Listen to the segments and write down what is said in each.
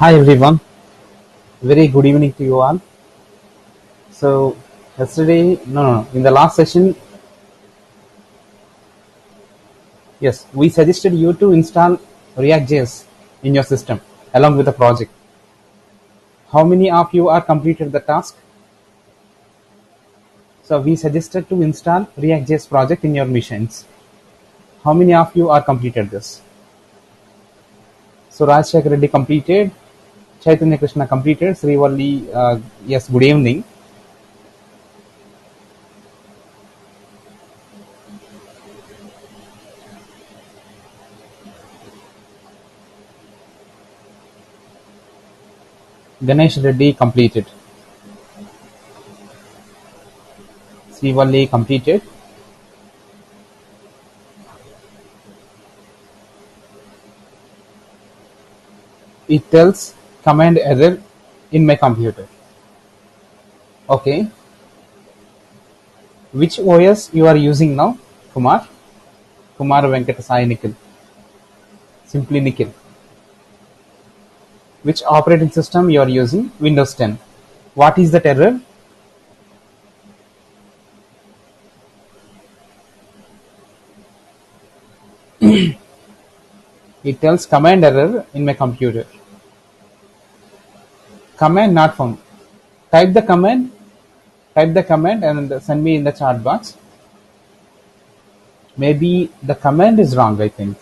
Hi everyone, very good evening to you all. So yesterday, in the last session, yes, we suggested you to install React.js in your system along with the project. How many of you are completed the task? So we suggested to install React.js project in your machines. How many of you are completed this? So Rajshekar Reddy completed, Chaitanya Krishna completed, Srivalli, yes, good evening. Ganesh Reddy completed. Srivalli completed. It tells command error in my computer. Okay, which OS you are using now, Kumar? Kumar Venkata Sai Nikhil. Simply Nikhil. Which operating system you are using? Windows 10. What is that error? It tells command error in my computer. Command not found. Type the command. Type the command and send me in the chat box. Maybe the command is wrong, I think.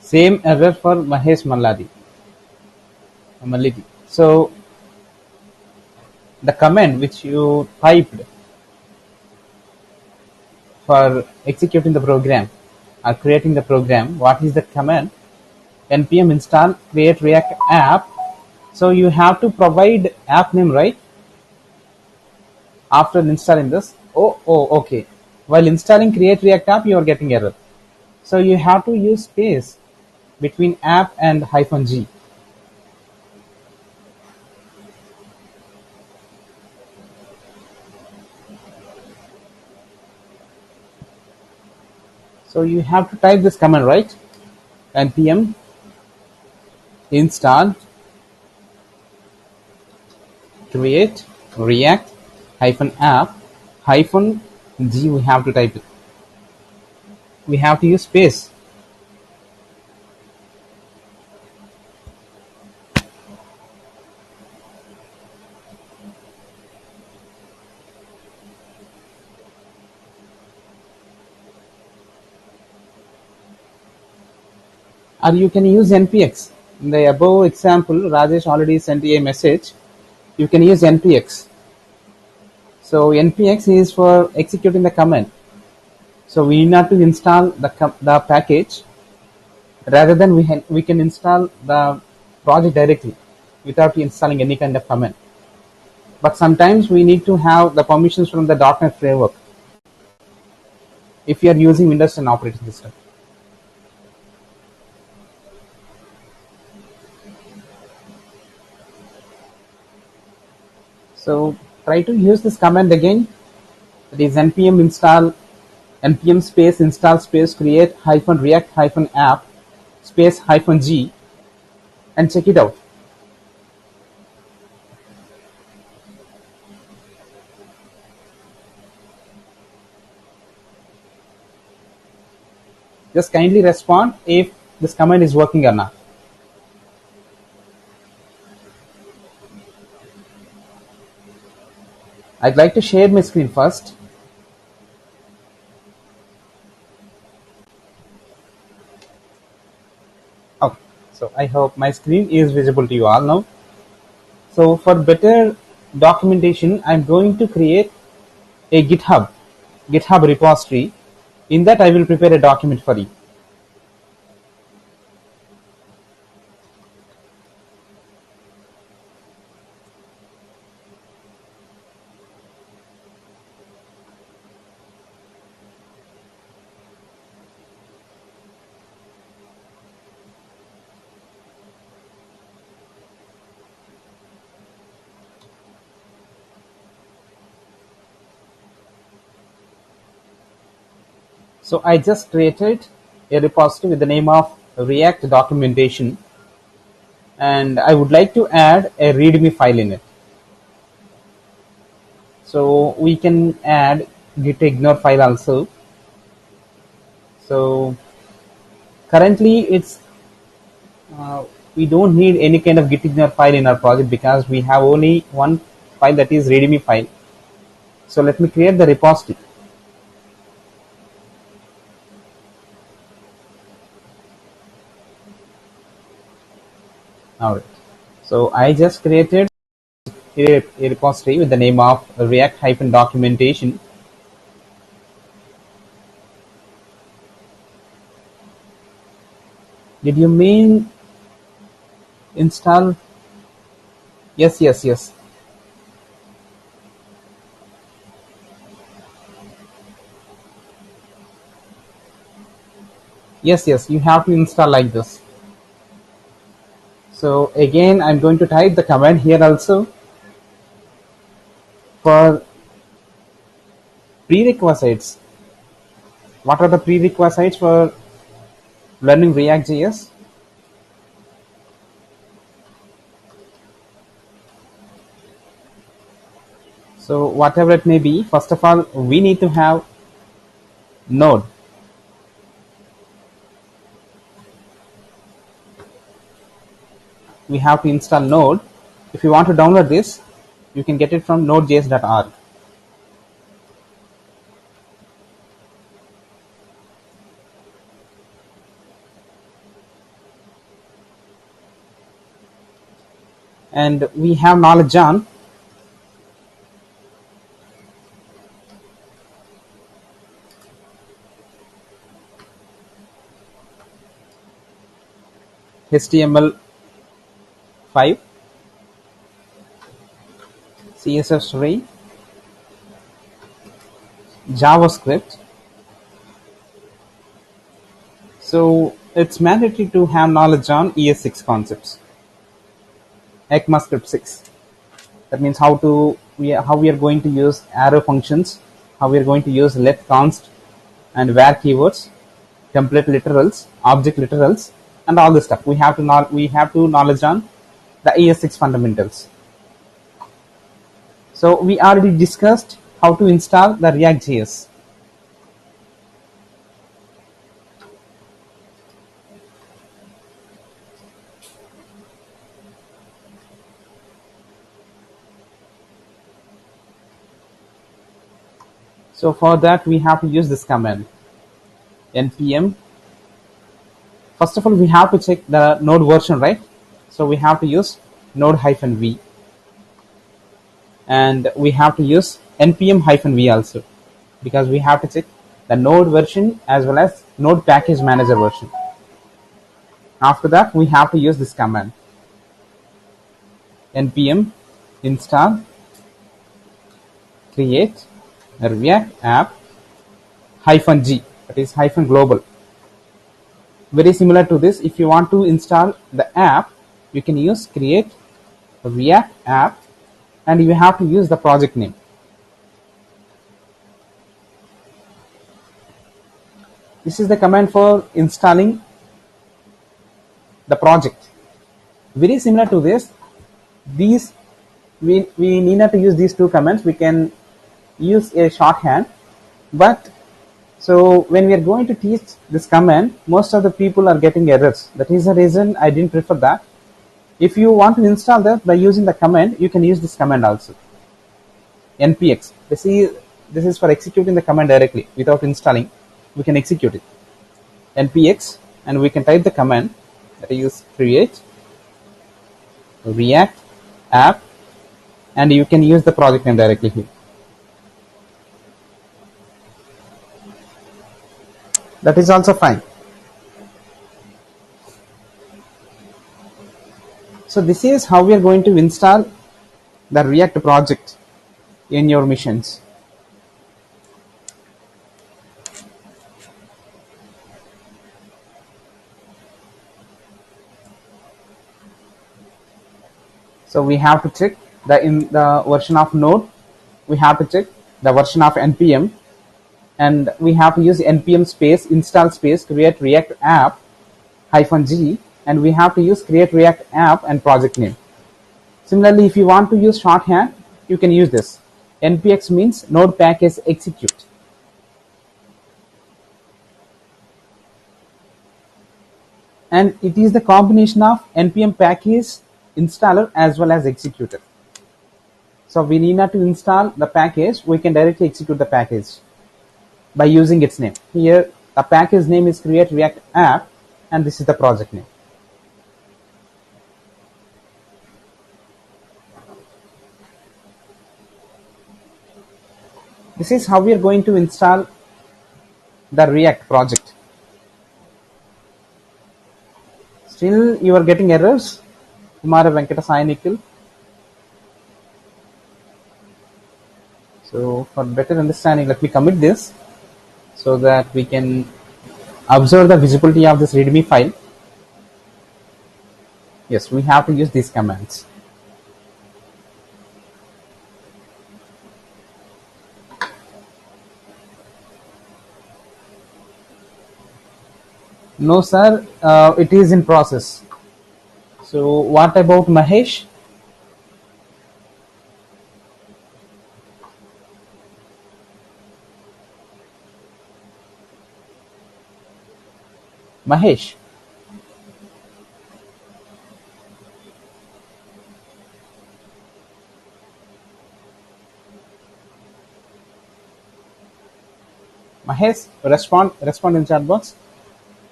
Same error for Mahesh Malladi. So the command which you typed for executing the program or creating the program, what is the command? Npm install create react app. So you have to provide app name, right? After installing this. Okay. While installing create react app, you are getting error. So you have to use space between app and -g. So you have to type this command, right? Npm install create react -app -g. We have to type it. We have to use space. Or you can use npx. In the above example, Rajesh already sent a message. You can use npx. So npx is for executing the command. So we need not to install the package. Rather than we can install the project directly without installing any kind of command. But sometimes we need to have the permissions from the .NET framework if you are using Windows 10 operating system. So try to use this command again. It is npm install npm space install space create -react -app space -g and check it out. Just kindly respond if this command is working or not. I'd like to share my screen first. Okay, so I hope my screen is visible to you all now. So for better documentation, I'm going to create a GitHub repository. In that, I will prepare a document for you. So I just created a repository with the name of React documentation, and I would like to add a README file in it. So we can add Git Ignore file also. So currently it's we don't need any kind of Git Ignore file in our project because we have only one file, that is README file. So let me create the repository. Alright. So I just created a repository with the name of React-documentation. Did you mean install? Yes. Yes, you have to install like this. So again, I'm going to type the command here also. For prerequisites, what are the prerequisites for learning React.js? So whatever it may be, first of all, we need to have Node. We have to install Node. If you want to download this, you can get it from nodejs.org. And we have knowledge on HTML5, CSS3, JavaScript. So it's mandatory to have knowledge on ES6 concepts, ECMAScript 6. That means how we are going to use arrow functions, how we are going to use let const and where keywords, template literals, object literals, and all this stuff. We have to knowledge on the ES6 fundamentals. So we already discussed how to install the React.js. So for that we have to use this command npm. First of all, we have to check the node version, right? So we have to use node-v, and we have to use npm-v also, because we have to check the node version as well as node package manager version. After that, we have to use this command npm install create a React app -g, that is -global. Very similar to this, if you want to install the app, you can use create a React app, and you have to use the project name. This is the command for installing the project. Very similar to this, these we need not to use these two commands. We can use a shorthand, but so when we are going to teach this command, most of the people are getting errors. That is the reason I didn't prefer that. If you want to install that by using the command, you can use this command also, npx. This is for executing the command directly without installing. We can execute it, npx, and we can type the command, that is create React app, and you can use the project name directly here. That is also fine. So this is how we are going to install the React project in your missions. So we have to check in the version of Node. We have to check the version of npm. and we have to use npm space install space create react app -g, and we have to use create react app and project name. Similarly, if you want to use shorthand, you can use this. npx means node package execute. And it is the combination of npm package installer as well as executor. So we need not to install the package, we can directly execute the package by using its name. Here the package name is create react app, and this is the project name. This is how we are going to install the React project. Still you are getting errors, Kumara Venkata Sai Nikhil. So for better understanding, let me commit this so that we can observe the visibility of this readme file. Yes, we have to use these commands. No sir, it is in process. So what about Mahesh? Mahesh. Mahesh, respond in chat box.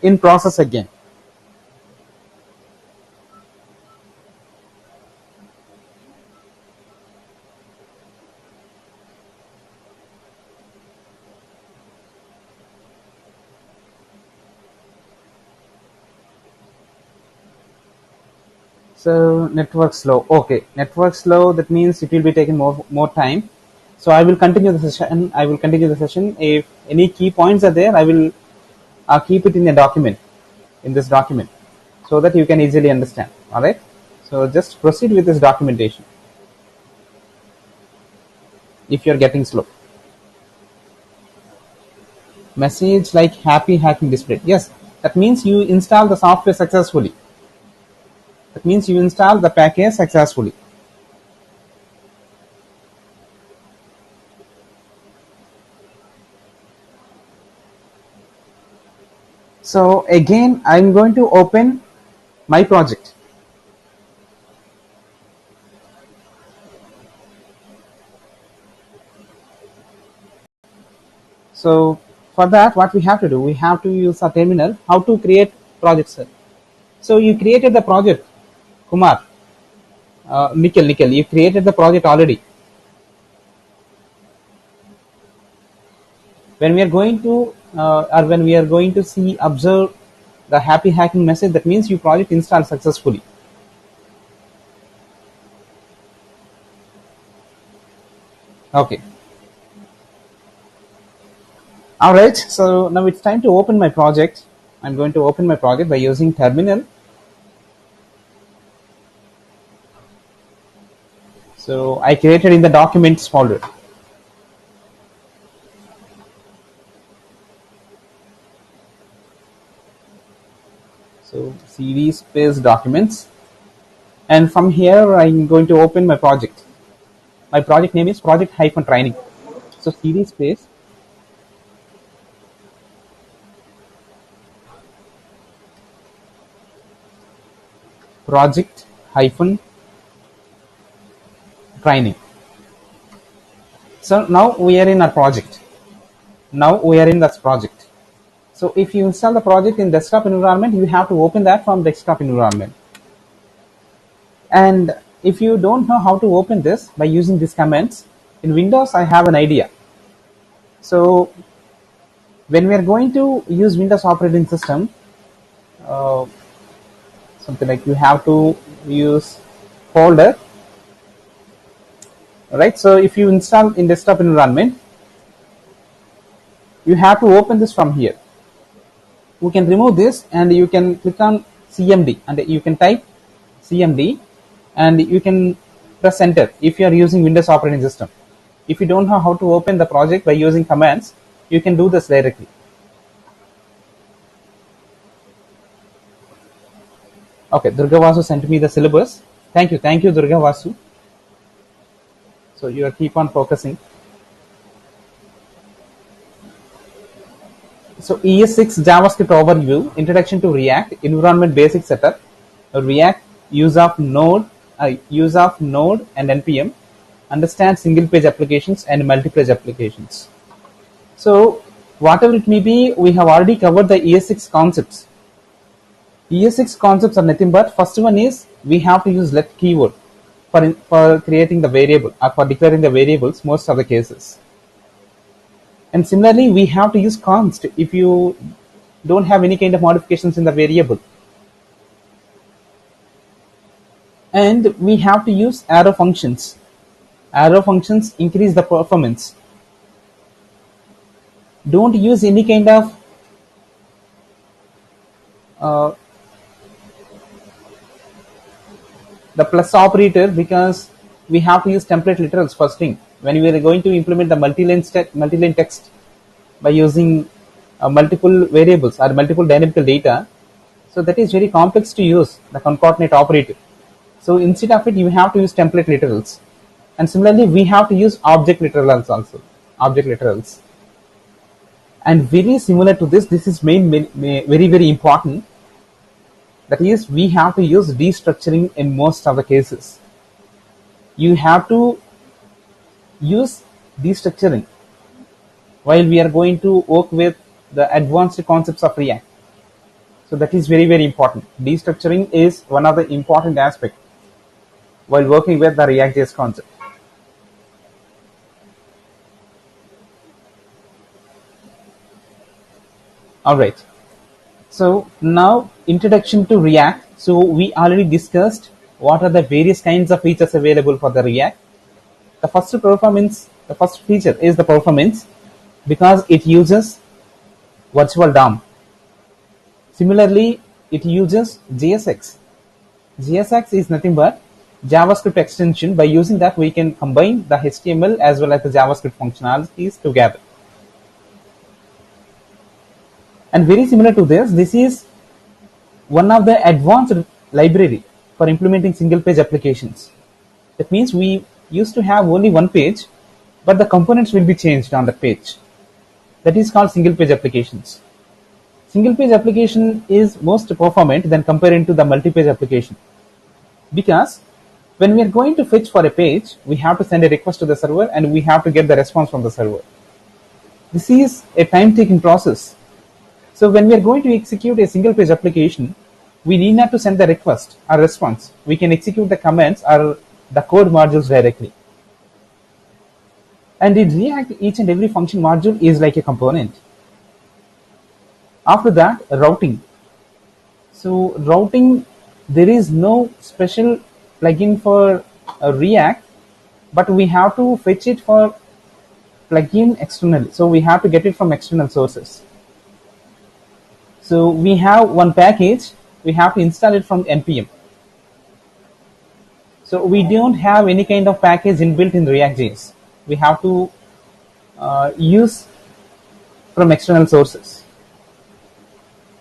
In process again. So network slow. Okay, network slow. That means it will be taking more time. So I will continue the session. If any key points are there, I will keep it in a document, in this document, so that you can easily understand. All right. So just proceed with this documentation. If you are getting slow. Message like happy hacking displayed. Yes, that means you install the software successfully. That means you install the package successfully. So again, I'm going to open my project. So for that, what we have to do, we have to use a terminal. How to create project, sir? So you created the project, Kumar. Nikhil, you created the project already. When we are going to when we are going to see observe the happy hacking message, that means your project installed successfully. Okay. All right. So now it's time to open my project. I'm going to open my project by using terminal. So I created in the documents folder. So cd space documents, and from here I'm going to open my project. My project name is project-training. So cd space project-training. So now we are in our project. Now we are in that project. So if you install the project in desktop environment, you have to open that from desktop environment. And if you don't know how to open this by using these commands, in Windows I have an idea. So when we are going to use Windows operating system, something like you have to use folder. Alright, so if you install in desktop environment, you have to open this from here. We can remove this and you can click on CMD and you can type CMD and you can press enter if you are using Windows operating system. If you don't know how to open the project by using commands, you can do this directly. Okay, Durga Vasu sent me the syllabus. Thank you, Durga Vasu. So you keep on focusing. So ES6 JavaScript Overview, Introduction to React, Environment Basic Setup, React, use of Node and NPM, understand single page applications and multi-page applications. So whatever it may be, we have already covered the ES6 concepts. ES6 concepts are nothing but, first one is we have to use let keyword for creating the variable or for declaring the variables most of the cases. And similarly, we have to use const if you don't have any kind of modifications in the variable. And we have to use arrow functions. Arrow functions increase the performance. Don't use any kind of the plus operator, because we have to use template literals for string when we are going to implement the multi-line text by using multiple variables or multiple dynamical data. So that is very complex to use the concatenate operator. So instead of it, you have to use template literals. And similarly, we have to use object literals also. Object literals. And very similar to this is very important. That is, we have to use destructuring in most of the cases. You have to use destructuring while we are going to work with the advanced concepts of React. So that is very important. Destructuring is one of the important aspects while working with the React.js concept. Alright. So now introduction to React. So we already discussed what are the various kinds of features available for the React. The first feature is the performance, because it uses virtual DOM. Similarly, it uses JSX. JSX is nothing but JavaScript extension. By using that, we can combine the HTML as well as the JavaScript functionalities together. And very similar to this is one of the advanced library for implementing single page applications. That means we used to have only one page, but the components will be changed on the page. That is called single page applications. Single page application is most performant than comparing to the multi-page application, because when we are going to fetch for a page, we have to send a request to the server and we have to get the response from the server. This is a time-taking process. So when we are going to execute a single page application, we need not to send the request or response. We can execute the commands or the code modules directly. And in React, each and every function module is like a component. After that, routing. So routing, there is no special plugin for React, but we have to fetch it for plugin externally. So we have to get it from external sources. So we have one package, we have to install it from npm. So we don't have any kind of package inbuilt in React.js. We have to use from external sources.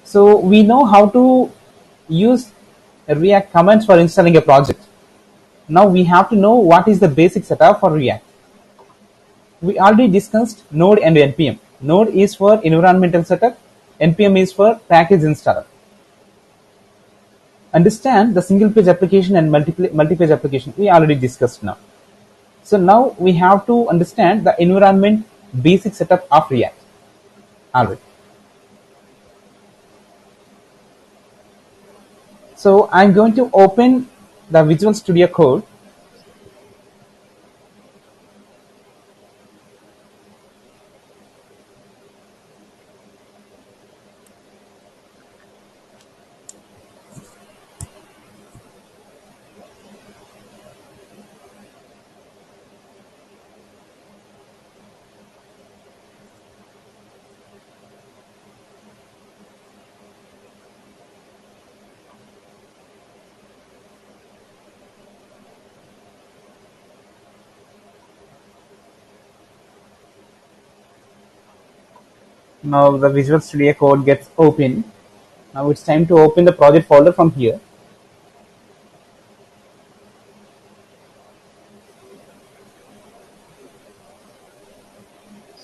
So we know how to use React commands for installing a project. Now we have to know what is the basic setup for React. We already discussed Node and npm. Node is for environmental setup, npm is for package installer. Understand the single page application and multi-page application we already discussed now. So now we have to understand the environment basic setup of React. Alright. So I'm going to open the Visual Studio Code. Now the Visual Studio Code gets open. Now it's time to open the project folder from here.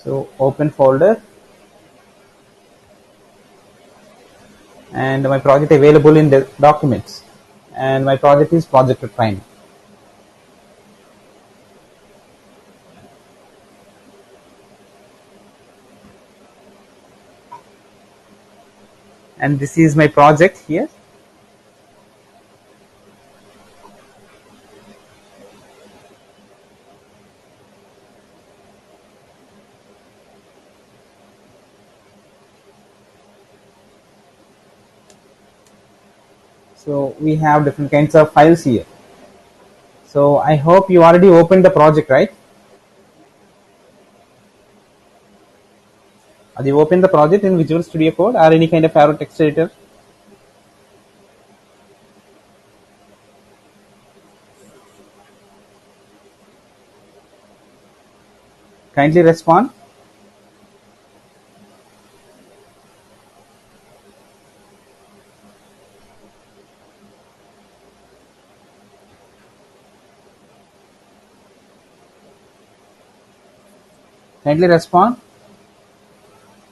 So open folder, and my project available in the documents, and my project is project prime. And this is my project here. So we have different kinds of files here. So I hope you already opened the project, right? Have you opened the project in Visual Studio Code or any kind of arrow text editor? Kindly respond. Kindly respond.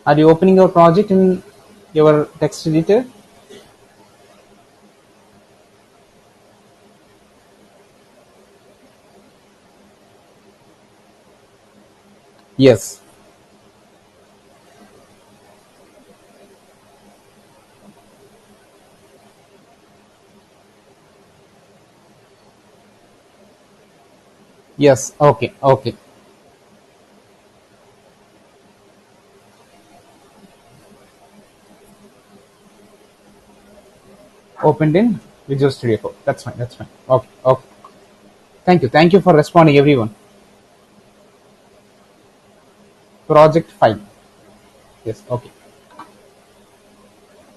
Are you opening your project in your text editor? Yes. Yes. Okay. Okay. Opened in Visual Studio Code. That's fine. That's fine. Okay. Okay. Thank you. Thank you for responding, everyone. Project file. Yes. Okay.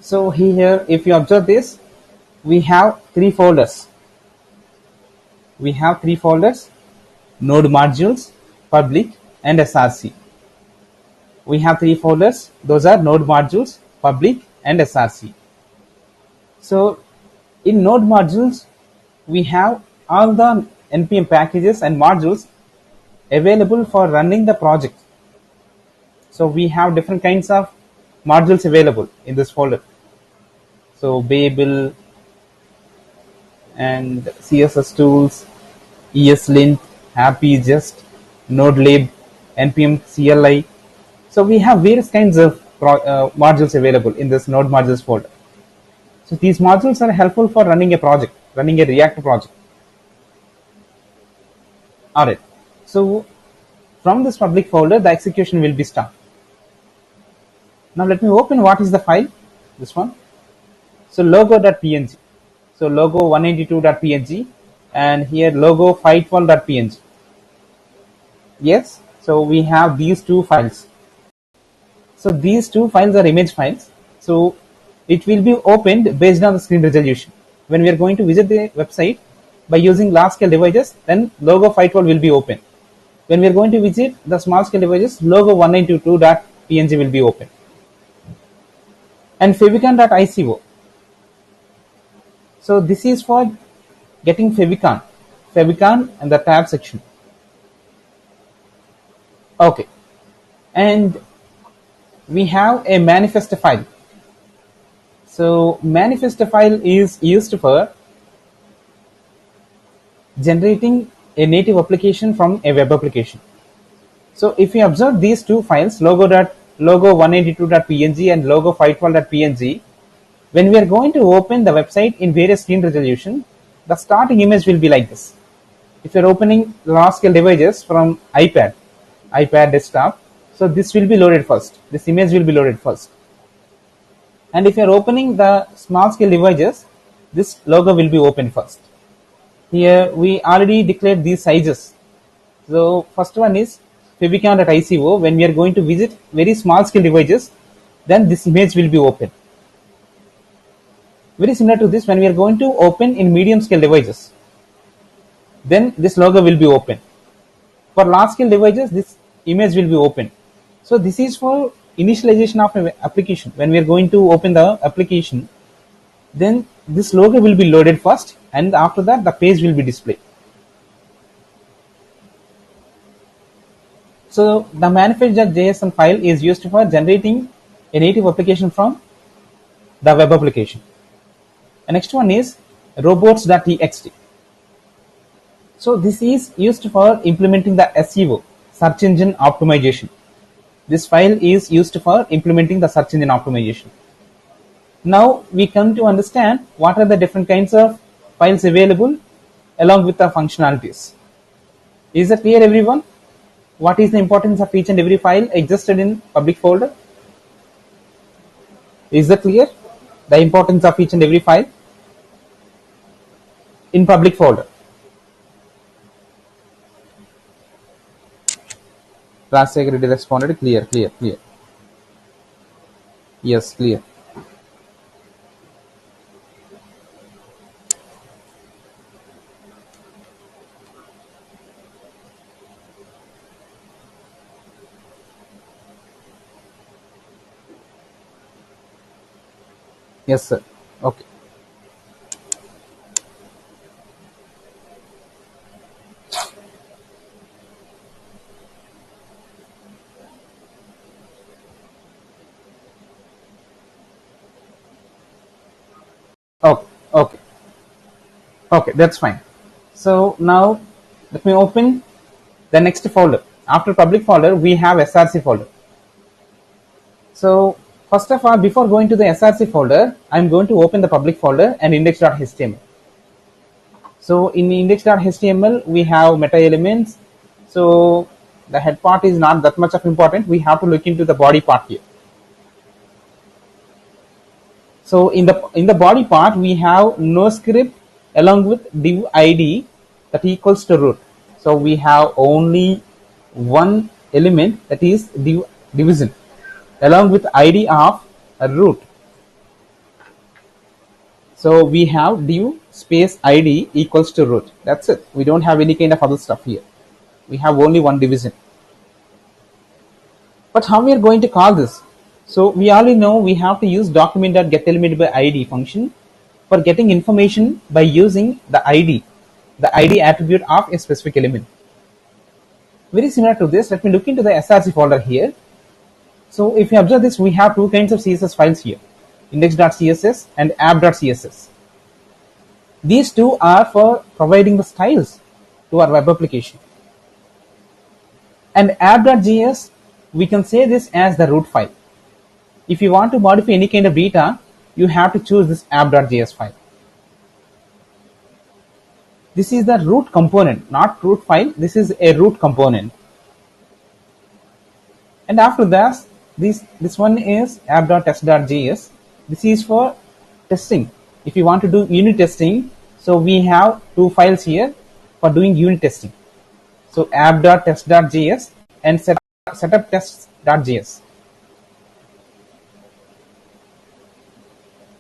So here, if you observe this, we have three folders. We have three folders: Node modules, public, and SRC. We have three folders. Those are Node modules, public, and SRC. So in Node modules, we have all the npm packages and modules available for running the project. So we have different kinds of modules available in this folder. So Babel and CSS tools, ESLint, AppyJust, NodeLib, npm CLI. So we have various kinds of modules available in this Node modules folder. So these modules are helpful for running a project, running a React project. Alright. So from this public folder, the execution will be started. Now let me open what is the file. This one. So logo.png. So logo 192.png, and here logo 512.png. Yes. So we have these two files. So these two files are image files. So it will be opened based on the screen resolution. When we are going to visit the website by using large scale devices, then logo 512 will be open. When we are going to visit the small scale devices, logo 192.png will be open. And favicon.ico. So this is for getting favicon and the tab section. Okay. And we have a manifest file. So manifest file is used for generating a native application from a web application. So if you observe these two files, logo 182.png and logo 512.png, when we are going to open the website in various screen resolution, the starting image will be like this. If you are opening large scale devices from iPad desktop, so this will be loaded first. This image will be loaded first. And if you are opening the small scale devices, this logo will be opened first. Here we already declared these sizes. So first one is favicon.ico. When we are going to visit very small scale devices, then this image will be open. Very similar to this, when we are going to open in medium scale devices, then this logo will be open. For large scale devices, this image will be open. So this is for initialization of an application, when we are going to open the application, then this logo will be loaded first, and after that the page will be displayed. So the manifest.json file is used for generating a native application from the web application. The next one is robots.txt. So this is used for implementing the SEO, search engine optimization. This file is used for implementing the search engine optimization. Now we come to understand what are the different kinds of files available along with the functionalities. Is that clear, everyone? What is the importance of each and every file existed in public folder? Is that clear? The importance of each and every file in public folder. Rajshekhar Reddy responded, clear. Yes, clear. Yes, sir. Okay. Okay, that's fine. So now let me open the next folder. After public folder, we have src folder. So first of all, before going to the src folder, I'm going to open the public folder and index.html. So in index.html, we have meta elements. So the head part is not that much of important. We have to look into the body part here. So in the body part, we have no script along with div id that equals to root. So we have only one element, that is division, along with id of root. So we have div space id equals to root. That's it. We don't have any kind of other stuff here. We have only one division. But how we are going to call this? So we already know we have to use document.getElementById function for getting information by using the ID attribute of a specific element. Very similar to this, let me look into the src folder here. So if you observe this, we have two kinds of CSS files here, index.css and app.css. These two are for providing the styles to our web application. And app.js, we can say this as the root file. If you want to modify any kind of data, you have to choose this app.js file. This is the root component, not root file. This is a root component. And after that, this one is app.test.js. This is for testing. If you want to do unit testing, so we have two files here for doing unit testing. So app.test.js and setup.test.js.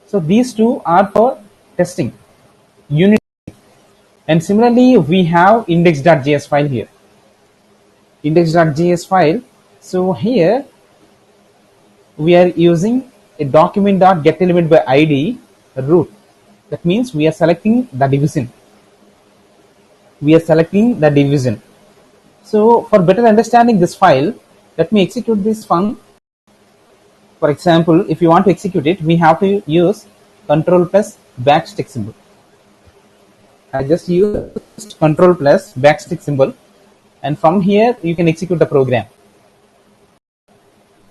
So these two are for testing, unit. And similarly, we have index.js file here. Index.js file. So here we are using a document.getElementById root. That means we are selecting the division. So for better understanding this file, let me execute this function. For example, if you want to execute it, we have to use control plus backstick symbol. I just used control plus backstick symbol, and from here you can execute the program,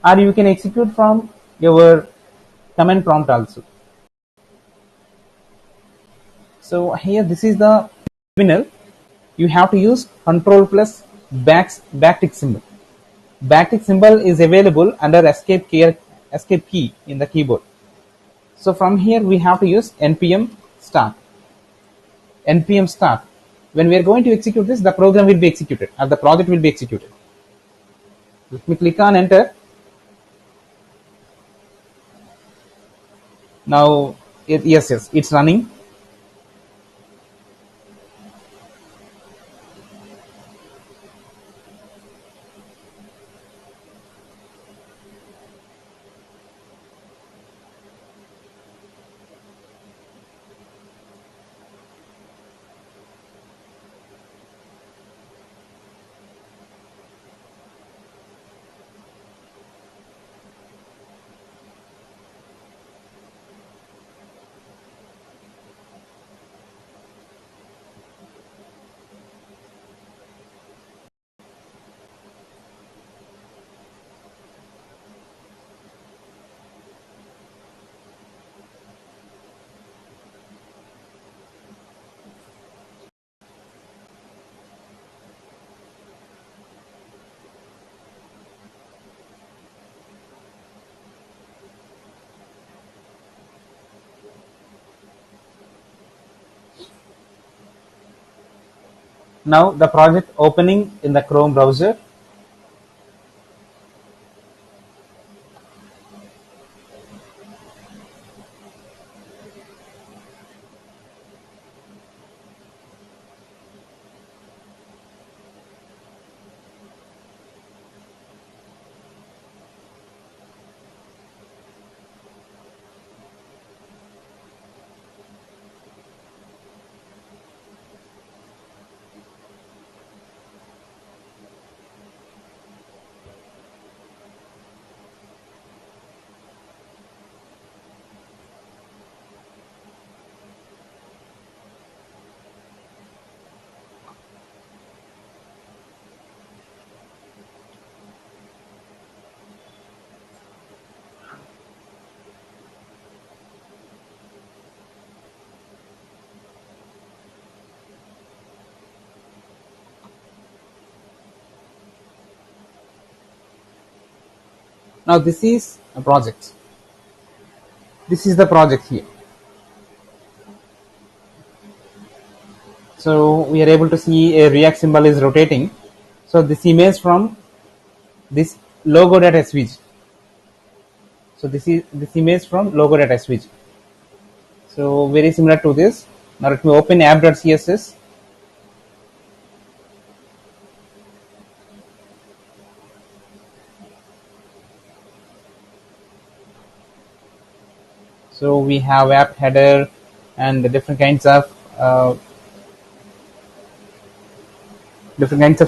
or you can execute from your command prompt also. So here, this is the terminal. You have to use control plus backtick symbol. Backtick symbol is available under escape key in the keyboard. So from here we have to use npm start. When we are going to execute this, the program will be executed, or the project will be executed. Let me click on enter. Now yes, it's running. Now the project opening in the Chrome browser. Now this is a project. This is the project here. So we are able to see a React symbol is rotating. So this image from this logo.svg. So this is this image from logo.svg. So very similar to this. Now let me open app.css. So we have app header and the different kinds of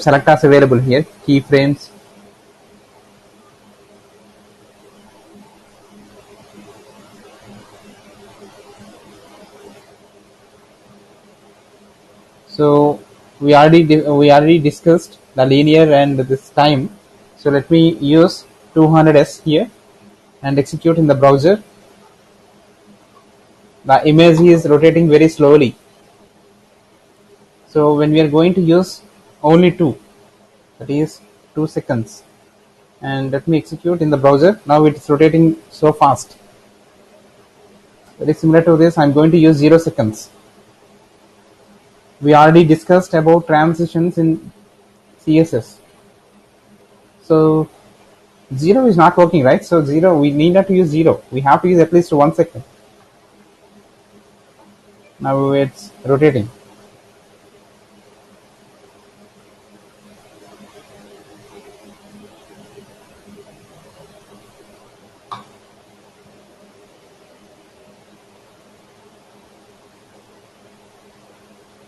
selectors available here. Keyframes. So we already discussed the linear and this time. So let me use 200s here and execute in the browser. The image is rotating very slowly. So when we are going to use only 2, that is 2 seconds, and let me execute in the browser. Now it is rotating so fast. Very similar to this, I'm going to use 0 seconds. We already discussed about transitions in CSS. So 0 is not working, right? So 0, we need not to use 0. We have to use at least 1 second. Now it's rotating.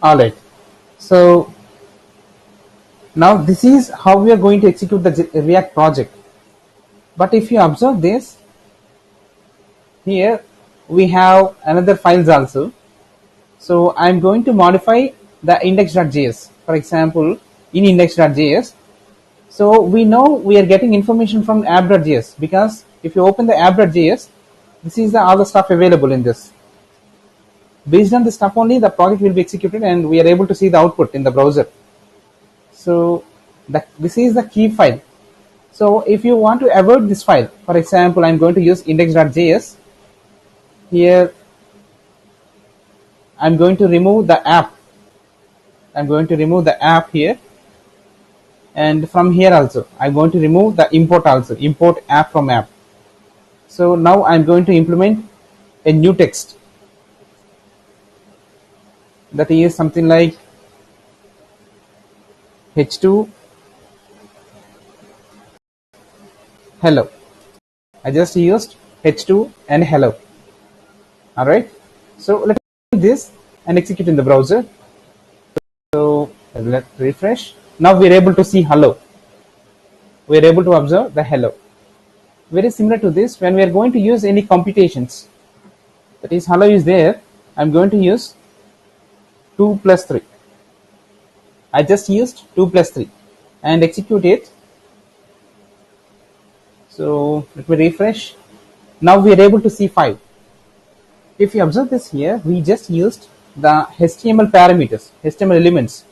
Alright. So now this is how we are going to execute the React project. But if you observe this, here we have another files also. So I'm going to modify the index.js. For example, in index.js, so we know we are getting information from app.js, because if you open the app.js, this is all the stuff available in this. Based on this stuff only, the project will be executed and we are able to see the output in the browser. So this is the key file. So if you want to avoid this file, for example, I'm going to use index.js. Here I'm going to remove the app. I'm going to remove the app here, and from here also I'm going to remove the import also, import app from app. So now I'm going to implement a new text, that is something like h2 hello. I just used h2 and hello. Alright, so let's do this and execute in the browser. So let's refresh. Now we're able to see hello. We're able to observe the hello. Very similar to this, when we are going to use any computations, that is hello is there, I'm going to use 2 plus 3. I just used 2 plus 3 and execute it. So let me refresh. Now we are able to see 5. If you observe this here, we just used the HTML parameters, HTML elements.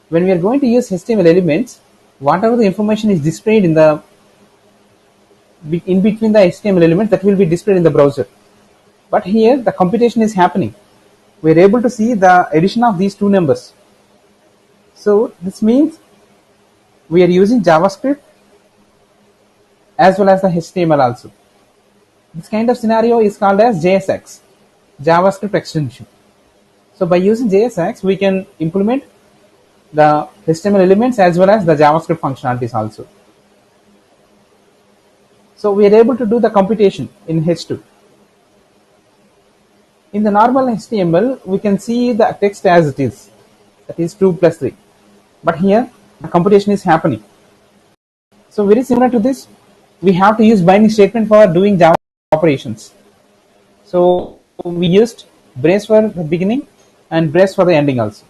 When we are going to use HTML elements, whatever the information is displayed in between the HTML elements, that will be displayed in the browser. But here the computation is happening. We are able to see the addition of these two numbers. So this means we are using JavaScript as well as the HTML also. This kind of scenario is called as JSX, JavaScript extension. So by using JSX, we can implement the HTML elements as well as the JavaScript functionalities also. So we are able to do the computation in H2. In the normal HTML, we can see the text as it is, that is 2 plus 3. But here, the computation is happening. So very similar to this, we have to use binding statement for doing Java operations. So we used brace for the beginning and brace for the ending also.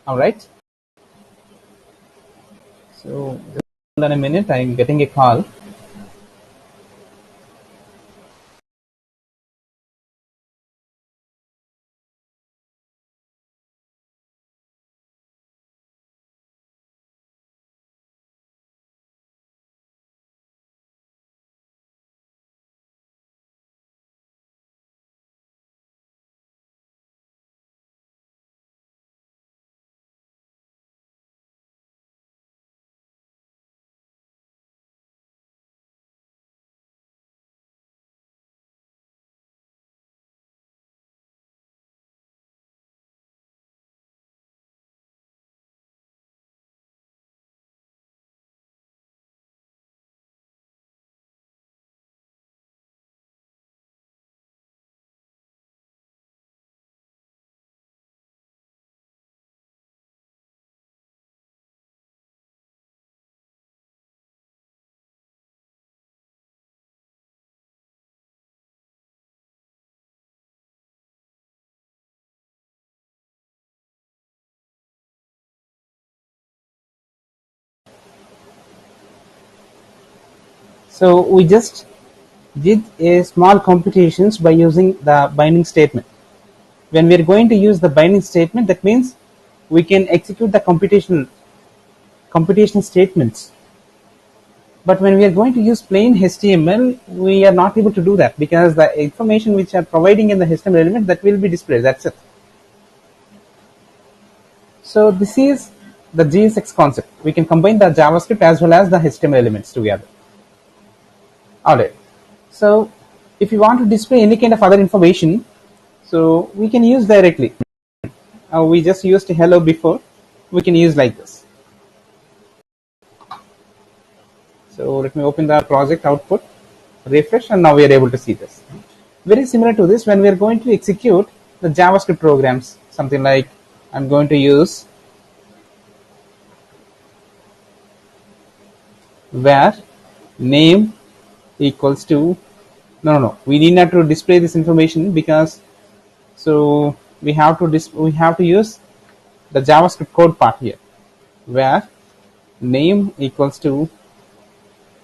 All right. So just hold on a minute, I'm getting a call. So we just did a small computations by using the binding statement. When we are going to use the binding statement, that means we can execute the computational statements. But when we are going to use plain HTML, we are not able to do that because the information which are providing in the HTML element, that will be displayed. That's it. So this is the JSX concept. We can combine the JavaScript as well as the HTML elements together. Alright. So if you want to display any kind of other information, so we can use directly. We just used hello before. We can use like this. So let me open the project output, refresh, and now we are able to see this. Very similar to this, when we are going to execute the JavaScript programs, something like I'm going to use where name equals to no, we need not to display this information because so we have to use the JavaScript code part here, where name equals to,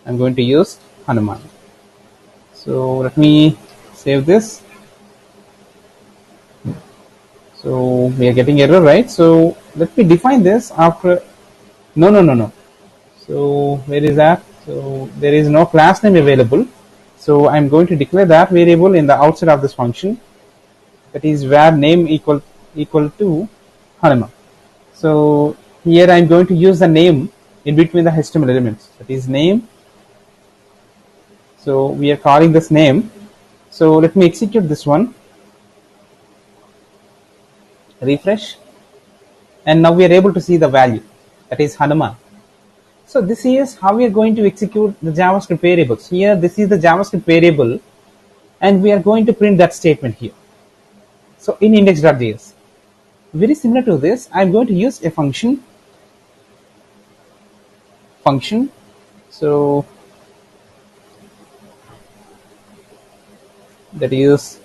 I'm going to use Hanuman. So let me save this. So we are getting error, right? So let me define this after. No. So where is that? So there is no class name available. So I'm going to declare that variable in the outside of this function. That is where name equal to Hanuman. So here I'm going to use the name in between the HTML elements. That is name. So we are calling this name. So let me execute this one. Refresh. And now we are able to see the value. That is Hanuman. So this is how we are going to execute the JavaScript variables. Here this is the JavaScript variable and we are going to print that statement here. So in index.js. Very similar to this, I'm going to use a function. So that is,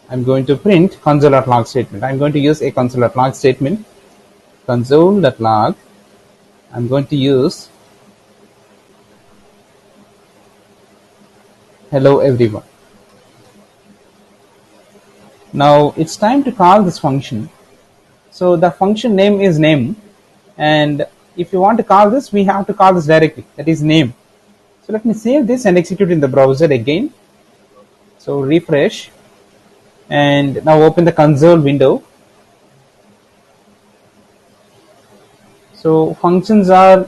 I'm going to print console.log statement. I'm going to use a console.log statement. Console.log. I'm going to use hello everyone. Now it's time to call this function. So the function name is name, and if you want to call this, we have to call this directly, that is name. So let me save this and execute in the browser again. So refresh, and now open the console window. So functions are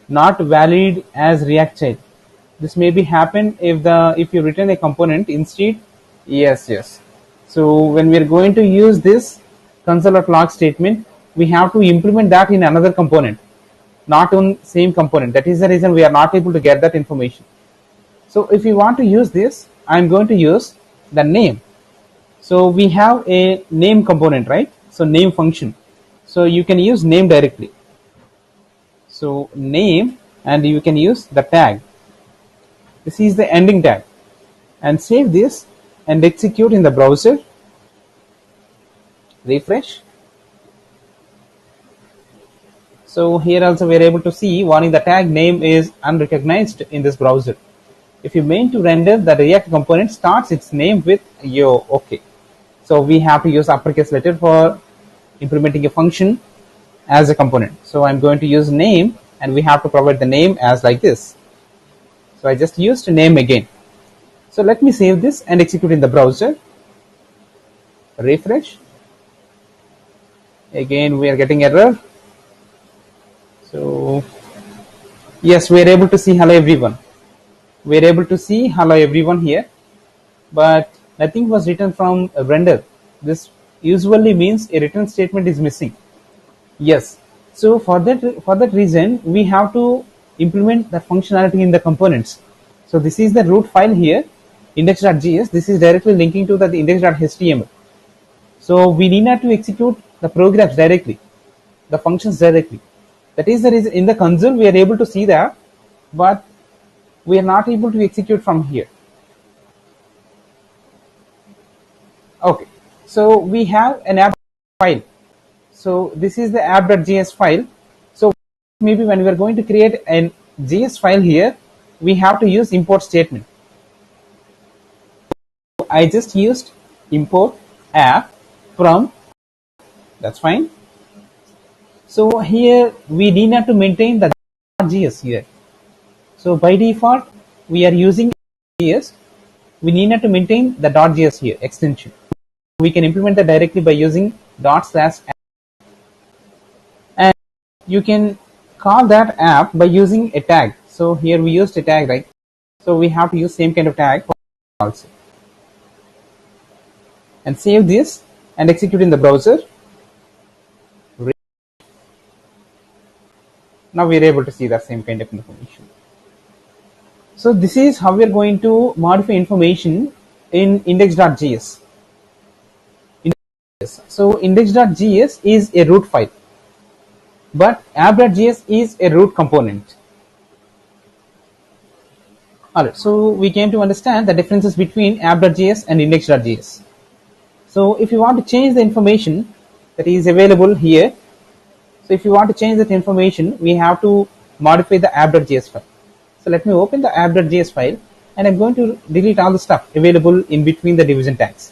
not valid as React child. This may be happen if you return a component instead. Yes. So when we are going to use this console.log statement, we have to implement that in another component, not on same component. That is the reason we are not able to get that information. So if you want to use this, I'm going to use the name. So we have a name component, right? So name function. So you can use name directly. So name, and you can use the tag. This is the ending tag, and save this and execute in the browser. Refresh. So here also we are able to see warning, the tag name is unrecognized in this browser. If you mean to render, the React component starts its name with yo. Okay. So we have to use uppercase letter for implementing a function as a component. So I'm going to use name, and we have to provide the name as like this. So I just used name again. So let me save this and execute in the browser. Refresh. Again we are getting error. So yes, we are able to see hello everyone. We are able to see hello everyone here, but nothing was written from a render. This usually means a return statement is missing. Yes. So for that reason, we have to implement the functionality in the components. So this is the root file here, index.js. This is directly linking to the index.html. So we need not to execute the programs directly, the functions directly. That is the reason in the console we are able to see that, but we are not able to execute from here. Okay. So we have an app file. So this is the app.js file. So maybe when we are going to create an JS file here, we have to use import statement. I just used import app from, that's fine. So here we need not to maintain the JS here. So by default we are using JS. We need not to maintain the .js here extension. We can implement that directly by using /app. And you can call that app by using a tag. So here we used a tag, right? So we have to use same kind of tag also. And save this and execute in the browser. Now we are able to see that same kind of information. So this is how we are going to modify information in index.js. So index.js is a root file, but app.js is a root component. Alright, so we came to understand the differences between app.js and index.js. So if you want to change the information that is available here, so if you want to change that information, we have to modify the app.js file. So let me open the app.js file, and I'm going to delete all the stuff available in between the division tags.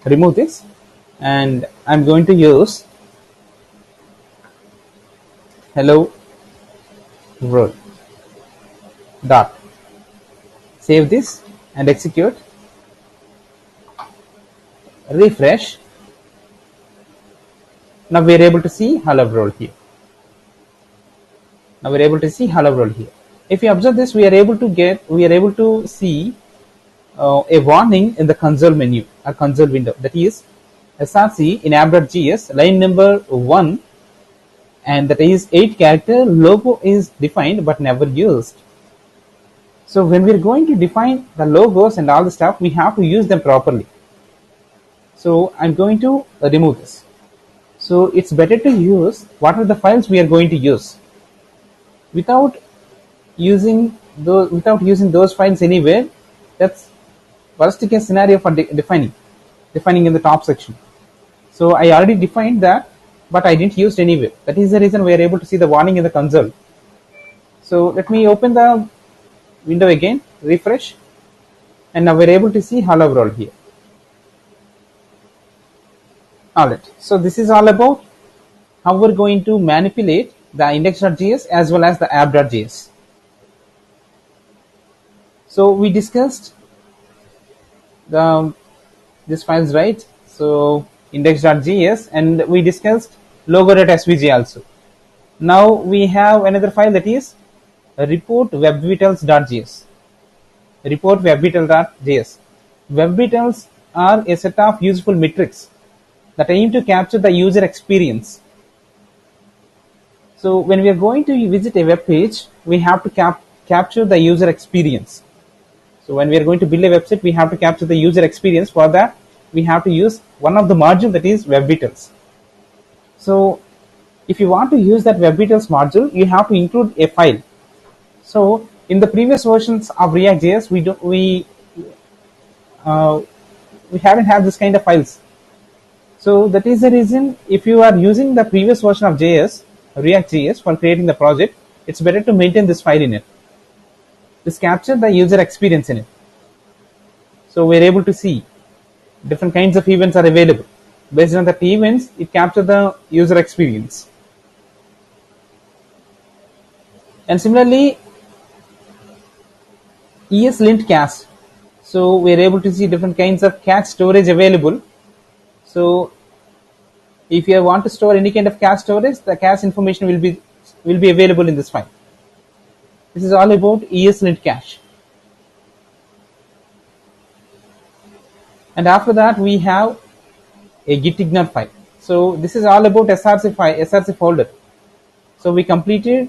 Remove this, and I'm going to use hello world dot. Save this and execute. Refresh. Now we are able to see hello world here. Now we are able to see hello world here. If you observe this, we are able to see a warning in the console menu, a console window, that is src in app.js line number 1, and that is 8 character logo is defined but never used. So when we are going to define the logos and all the stuff, we have to use them properly. So I'm going to remove this. So it's better to use what are the files we are going to use without using those files anywhere. That's worst case scenario for defining in the top section. So I already defined that, but I didn't use it anywhere. That is the reason we are able to see the warning in the console. So let me open the window again, refresh, and now we're able to see hello world here. Alright, so this is all about how we're going to manipulate the index.js as well as the app.js. So we discussed these files, right? So index.js, and we discussed logo.svg also. Now we have another file, that is report webvitals.js. Report webvital.js. Webvitals are a set of useful metrics that aim to capture the user experience. So when we are going to visit a web page, we have to capture the user experience. So when we are going to build a website, we have to capture the user experience. For that, we have to use one of the module, that is webvitals. So if you want to use that webvitals module, you have to include a file. So in the previous versions of React.js, we haven't had this kind of files. So that is the reason, if you are using the previous version of React.js for creating the project, it's better to maintain this file in it. This captures the user experience in it. So we're able to see different kinds of events are available. Based on the events, it captures the user experience. And similarly, ESLint cache. So we're able to see different kinds of cache storage available. So if you want to store any kind of cache storage, the cache information will be available in this file. This is all about ESLint cache. And after that, we have a Git Ignore file. So this is all about src folder. So we completed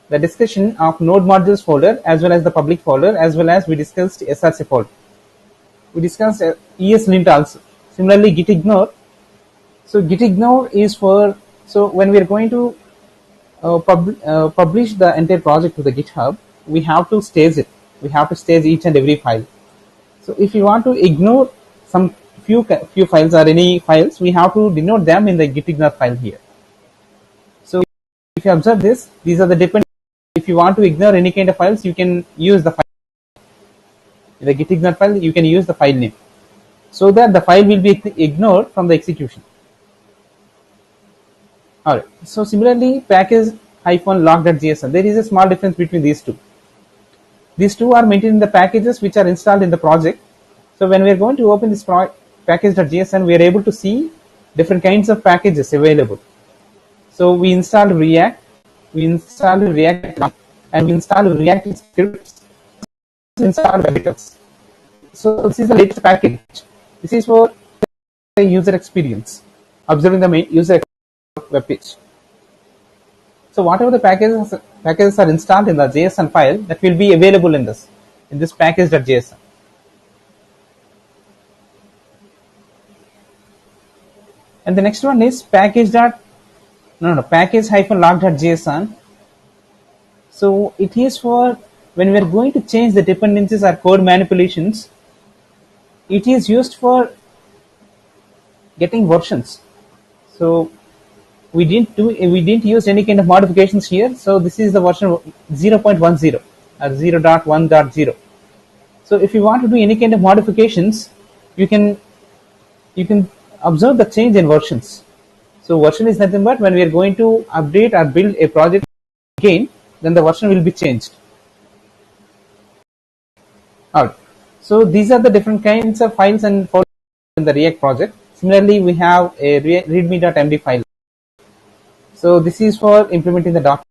the discussion of node modules folder as well as the public folder, as well as we discussed src folder. We discussed ESLint also. Similarly, Git Ignore. So Git Ignore is for, so when we are going to publish the entire project to the GitHub, we have to stage it. We have to stage each and every file. So if you want to ignore some few files or any files, we have to denote them in the Git Ignore file here. So if you observe this, these are the dependencies. If you want to ignore any kind of files, you can use the file. In the Git Ignore file, you can use the file name, so that the file will be ignored from the execution. Alright, so similarly, package-log.json, there is a small difference between these two. These two are maintained in the packages which are installed in the project. So when we are going to open this package.json, we are able to see different kinds of packages available. So we installed React, and we installed React scripts, installed webvitals. So this is the latest package. This is for the user experience, observing the main user web page. So whatever the packages are installed in the JSON file, that will be available in this package.json. And the next one is package-log.json. So it is for when we are going to change the dependencies or code manipulations. It is used for getting versions. So we didn't use any kind of modifications here. So this is the version 0.10 or 0.1.0. So if you want to do any kind of modifications, you can observe the change in versions. So version is nothing but when we are going to update or build a project again, then the version will be changed. Alright. So these are the different kinds of files and folders in the React project. Similarly, we have a readme.md file. So this is for implementing the document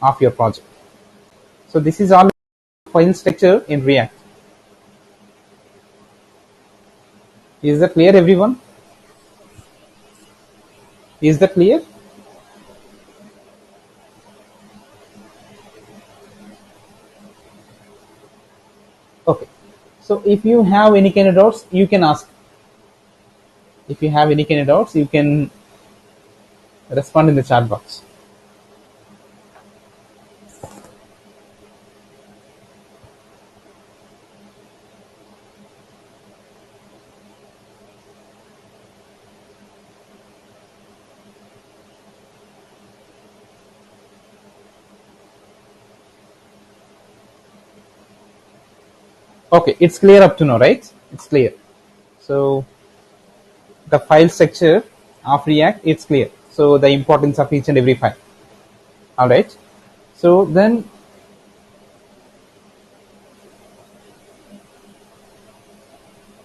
of your project. So this is all file structure in React. Is that clear, everyone? Is that clear? Okay. So if you have any kind of doubts, you can ask. If you have any kind of doubts, you can respond in the chat box. Okay, it's clear up to now, right? It's clear. So the file structure of React, it's clear. so the importance of each and every file. All right, so then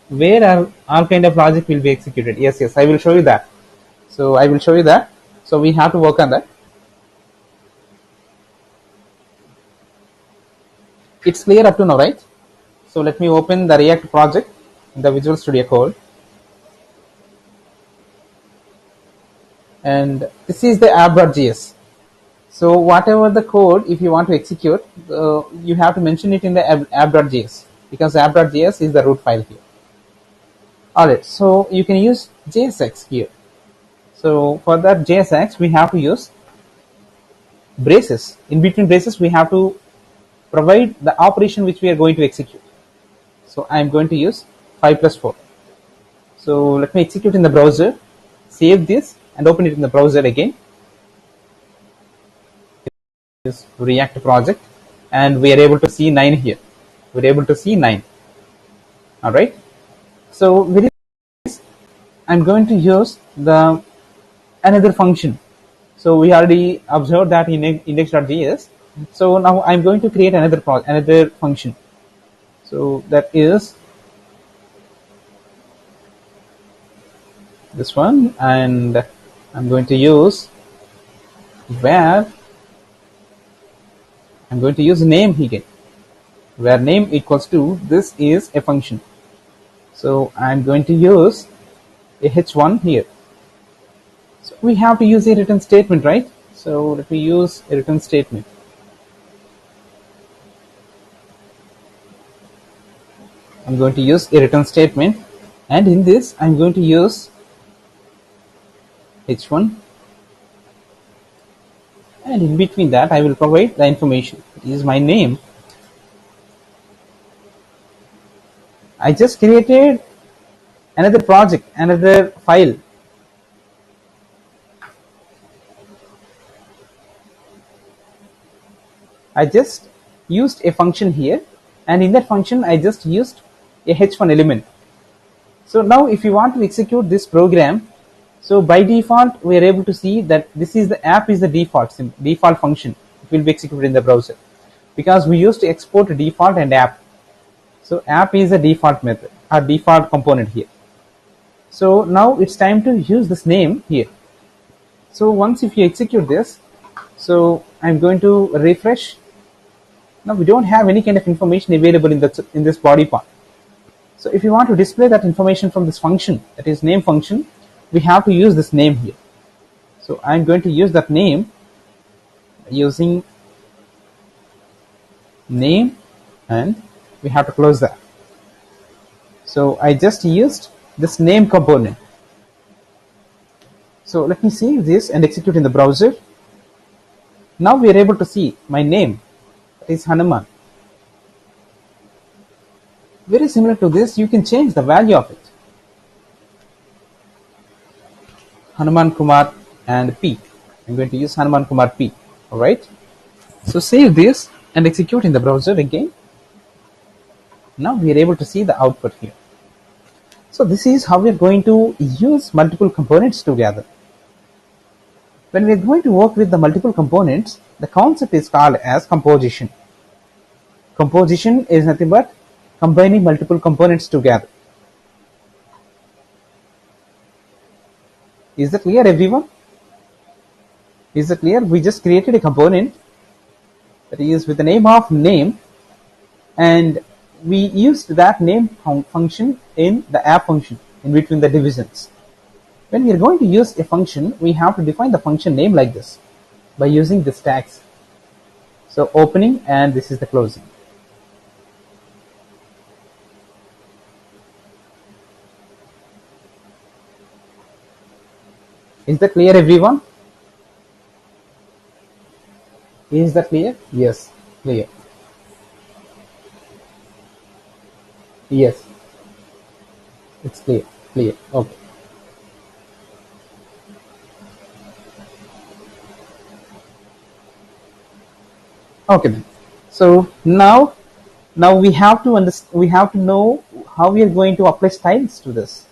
where are all kind of logic will be executed? Yes, I will show you that. So I will show you that. So we have to work on that. It's clear up to now, right? So let me open the React project in the Visual Studio Code. And this is the app.js. So whatever the code, if you want to execute, you have to mention it in the app.js, because app.js is the root file here. Alright, so you can use JSX here. So for that JSX, we have to use braces. In between braces, we have to provide the operation which we are going to execute. So I am going to use 5+4. So let me execute in the browser, save this and open it in the browser again. This React project, and we are able to see 9 here. We're able to see 9. All right. So with this, I'm going to use the another function. So we already observed that in index.js. So now I'm going to create another function. So that is this one, and I'm going to use where I'm going to use name again, where name equals to this is a function. So I'm going to use a h1 here. So we have to use a return statement, right? So let me use a return statement. I'm going to use a return statement, and in this I'm going to use h1, and in between that I will provide the information. It is my name. I just created another project, another file. I just used a function here, and in that function I just used a h1 element. So now if you want to execute this program, so by default we are able to see that this is the app is the default function. It will be executed in the browser because we used to export default and app. So app is a default method or default component here. So now it's time to use this name here. So once if you execute this, so I'm going to refresh. Now we don't have any kind of information available in this body part. So if you want to display that information from this function, that is name function, we have to use this name here. So I'm going to use that name using name, and we have to close that. So I just used this name component. So let me save this and execute in the browser. Now we are able to see my name, that is Hanuman. Very similar to this, you can change the value of it. Hanuman Kumar and P. I'm going to use Hanuman Kumar P. Alright. So save this and execute in the browser again. Now we are able to see the output here. So this is how we are going to use multiple components together. When we are going to work with the multiple components, the concept is called as composition. Composition is nothing but combining multiple components together. Is that clear, everyone? Is that clear? We just created a component that is with the name of name, and we used that name function in the app function in between the divisions. When we are going to use a function, we have to define the function name like this by using this tags. So opening, and this is the closing. Is that clear, everyone? Is that clear? Yes, clear. Yes, it's clear. Okay. Okay then. So now we have to know how we are going to apply styles to this.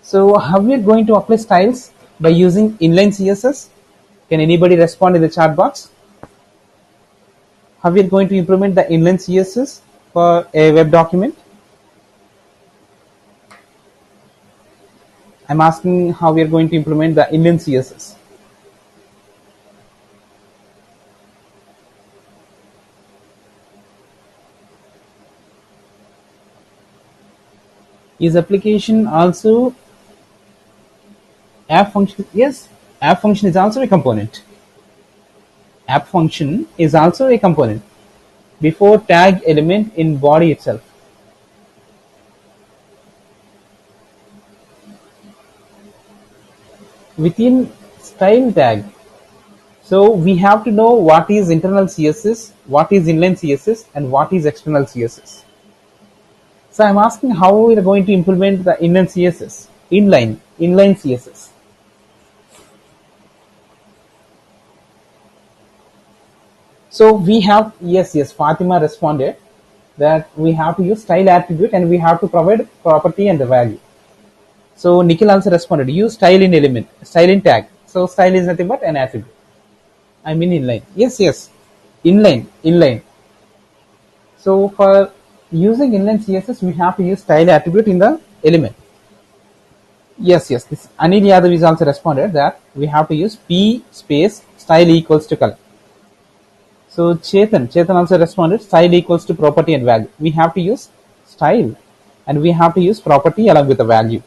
So how we are going to apply styles? by using inline CSS? Can anybody respond in the chat box? How we are going to implement the inline CSS for a web document? I'm asking how we are going to implement the inline CSS. Is application also app function? Yes, app function is also a component. App function is also a component before tag element in body itself. Within style tag, so we have to know what is internal CSS, what is inline CSS, and what is external CSS. So I'm asking how we are going to implement the inline CSS, inline CSS. So we have, yes, Fatima responded that we have to use style attribute and we have to provide property and the value. So Nikhil also responded, use style in element, style in tag. So style is nothing but an attribute. I mean inline. Yes, inline. So for using inline CSS, we have to use style attribute in the element. Yes, this Anil Yadav is also responded that we have to use p space style equals to color. So Chetan also responded style equals to property and value. We have to use style and we have to use property along with the value.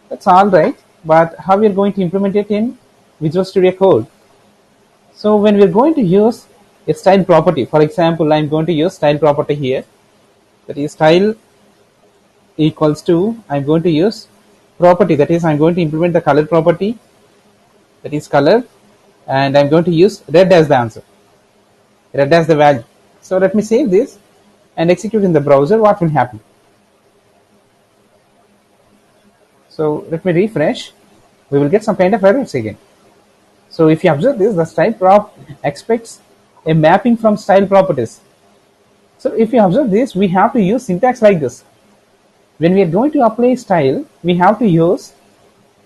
That's all right, but how we are going to implement it in Visual Studio Code? So when we are going to use a style property, for example, I'm going to use style property here. That is style equals to, I'm going to use property, that is I'm going to implement the color property, that is color, and I'm going to use red as the answer, red as the value. So let me save this and execute in the browser. What will happen? So let me refresh. We will get some kind of errors again. So if you observe this, the style prop expects a mapping from style properties. So if you observe this, we have to use syntax like this. When we are going to apply style, we have to use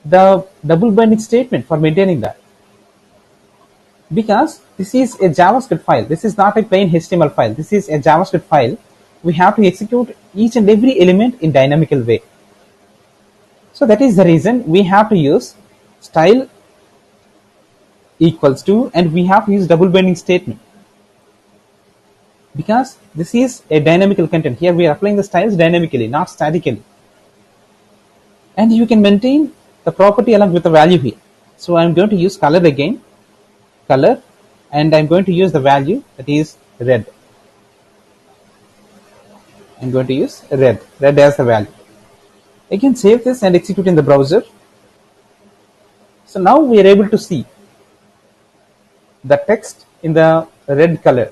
the double binding statement for maintaining that. Because this is a JavaScript file. This is not a plain HTML file. This is a JavaScript file. We have to execute each and every element in dynamical way. So that is the reason we have to use style equals to, and we have to use double binding statement. Because this is a dynamical content. Here we are applying the styles dynamically, not statically. And you can maintain the property along with the value here. So I'm going to use color again, color, and I'm going to use the value, that is red. I'm going to use red as the value. I can save this and execute in the browser. So now we are able to see the text in the red color.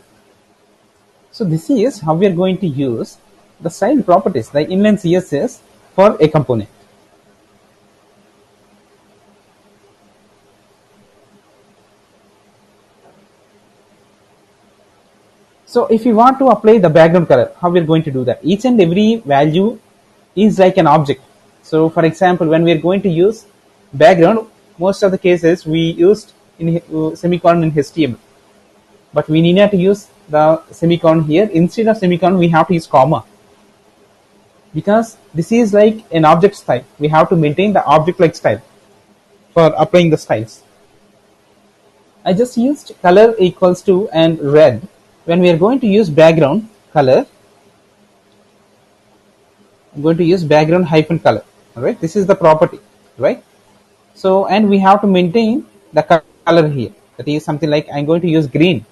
So this is how we are going to use the style properties, the inline CSS, for a component. So if you want to apply the background color, how we are going to do that? Each and every value is like an object. So for example, when we are going to use background, most of the cases we used in semicolon in HTML, but we need not to use the semicolon here. Instead of semicolon, we have to use comma, because this is like an object style. We have to maintain the object like style for applying the styles. I just used color equals to and red. When we are going to use background color, I'm going to use background hyphen color. All right, this is the property, right? So, and we have to maintain the color here. That is something like I'm going to use green.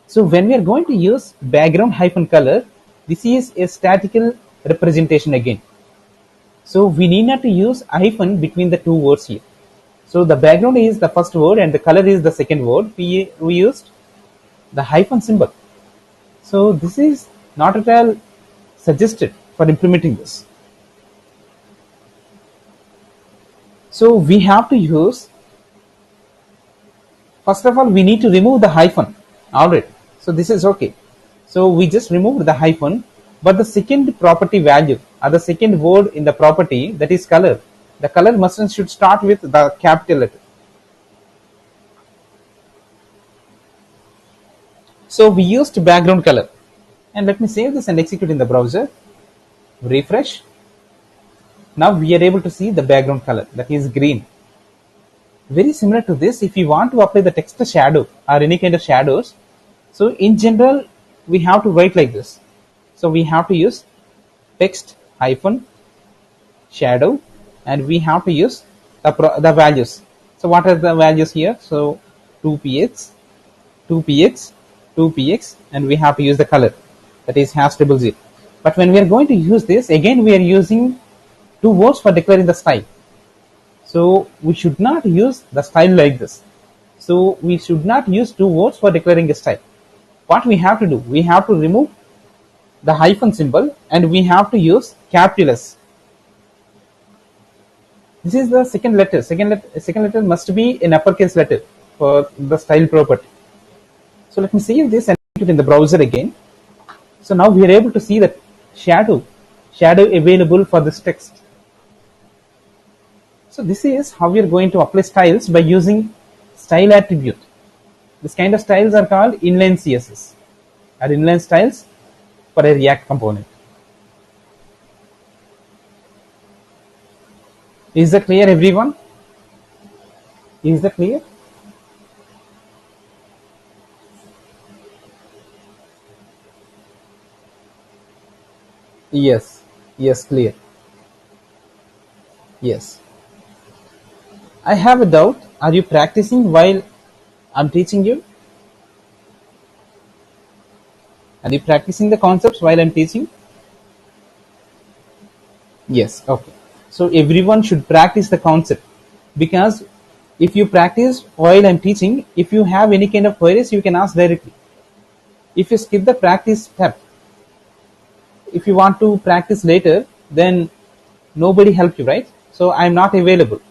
So when we are going to use background hyphen color, this is a statical representation again. So we need not to use hyphen between the two words here. So the background is the first word and the color is the second word. We used the hyphen symbol. So this is not at all suggested for implementing this. So we have to use, first of all, we need to remove the hyphen. Alright, so this is okay. So we just removed the hyphen, but the second property value or the second word in the property, that is color, the color must should start with the capital letter. So we used background color, and let me save this and execute in the browser. Refresh. Now we are able to see the background color, that is green. Very similar to this, if you want to apply the text shadow or any kind of shadows, so in general we have to write like this. So we have to use text hyphen shadow, and we have to use the values. So what are the values here? So 2px, 2px, 2px, and we have to use the color, that is #00. But when we are going to use this, again we are using two words for declaring the style. So we should not use the style like this. So we should not use two words for declaring a style. What we have to do, we have to remove the hyphen symbol and we have to use capital S. This is the second letter. Second letter must be an uppercase letter for the style property. So let me save this and put it in the browser again. So now we are able to see the shadow available for this text. So this is how we are going to apply styles by using style attribute. This kind of styles are called inline CSS or inline styles for a React component. Is that clear, everyone? Is that clear? Yes, clear. Yes. I have a doubt. Are you practicing while I'm teaching you? Are you practicing the concepts while I'm teaching? Yes, okay. So everyone should practice the concept, because if you practice while I'm teaching, if you have any kind of queries, you can ask directly. If you skip the practice step, if you want to practice later, then nobody help you, right? So I'm not available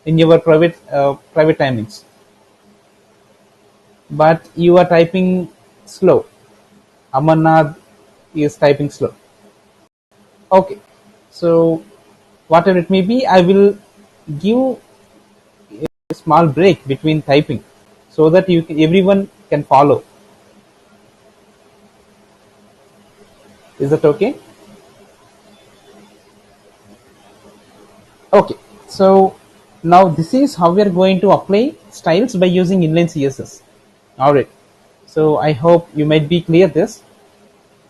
in your private timings. But you are typing slow. Amarnath is typing slow. Okay, so whatever it may be, I will give a small break between typing so that everyone can follow. Is that okay? Okay, so now this is how we are going to apply styles by using inline CSS. Alright, so I hope you might be clear this.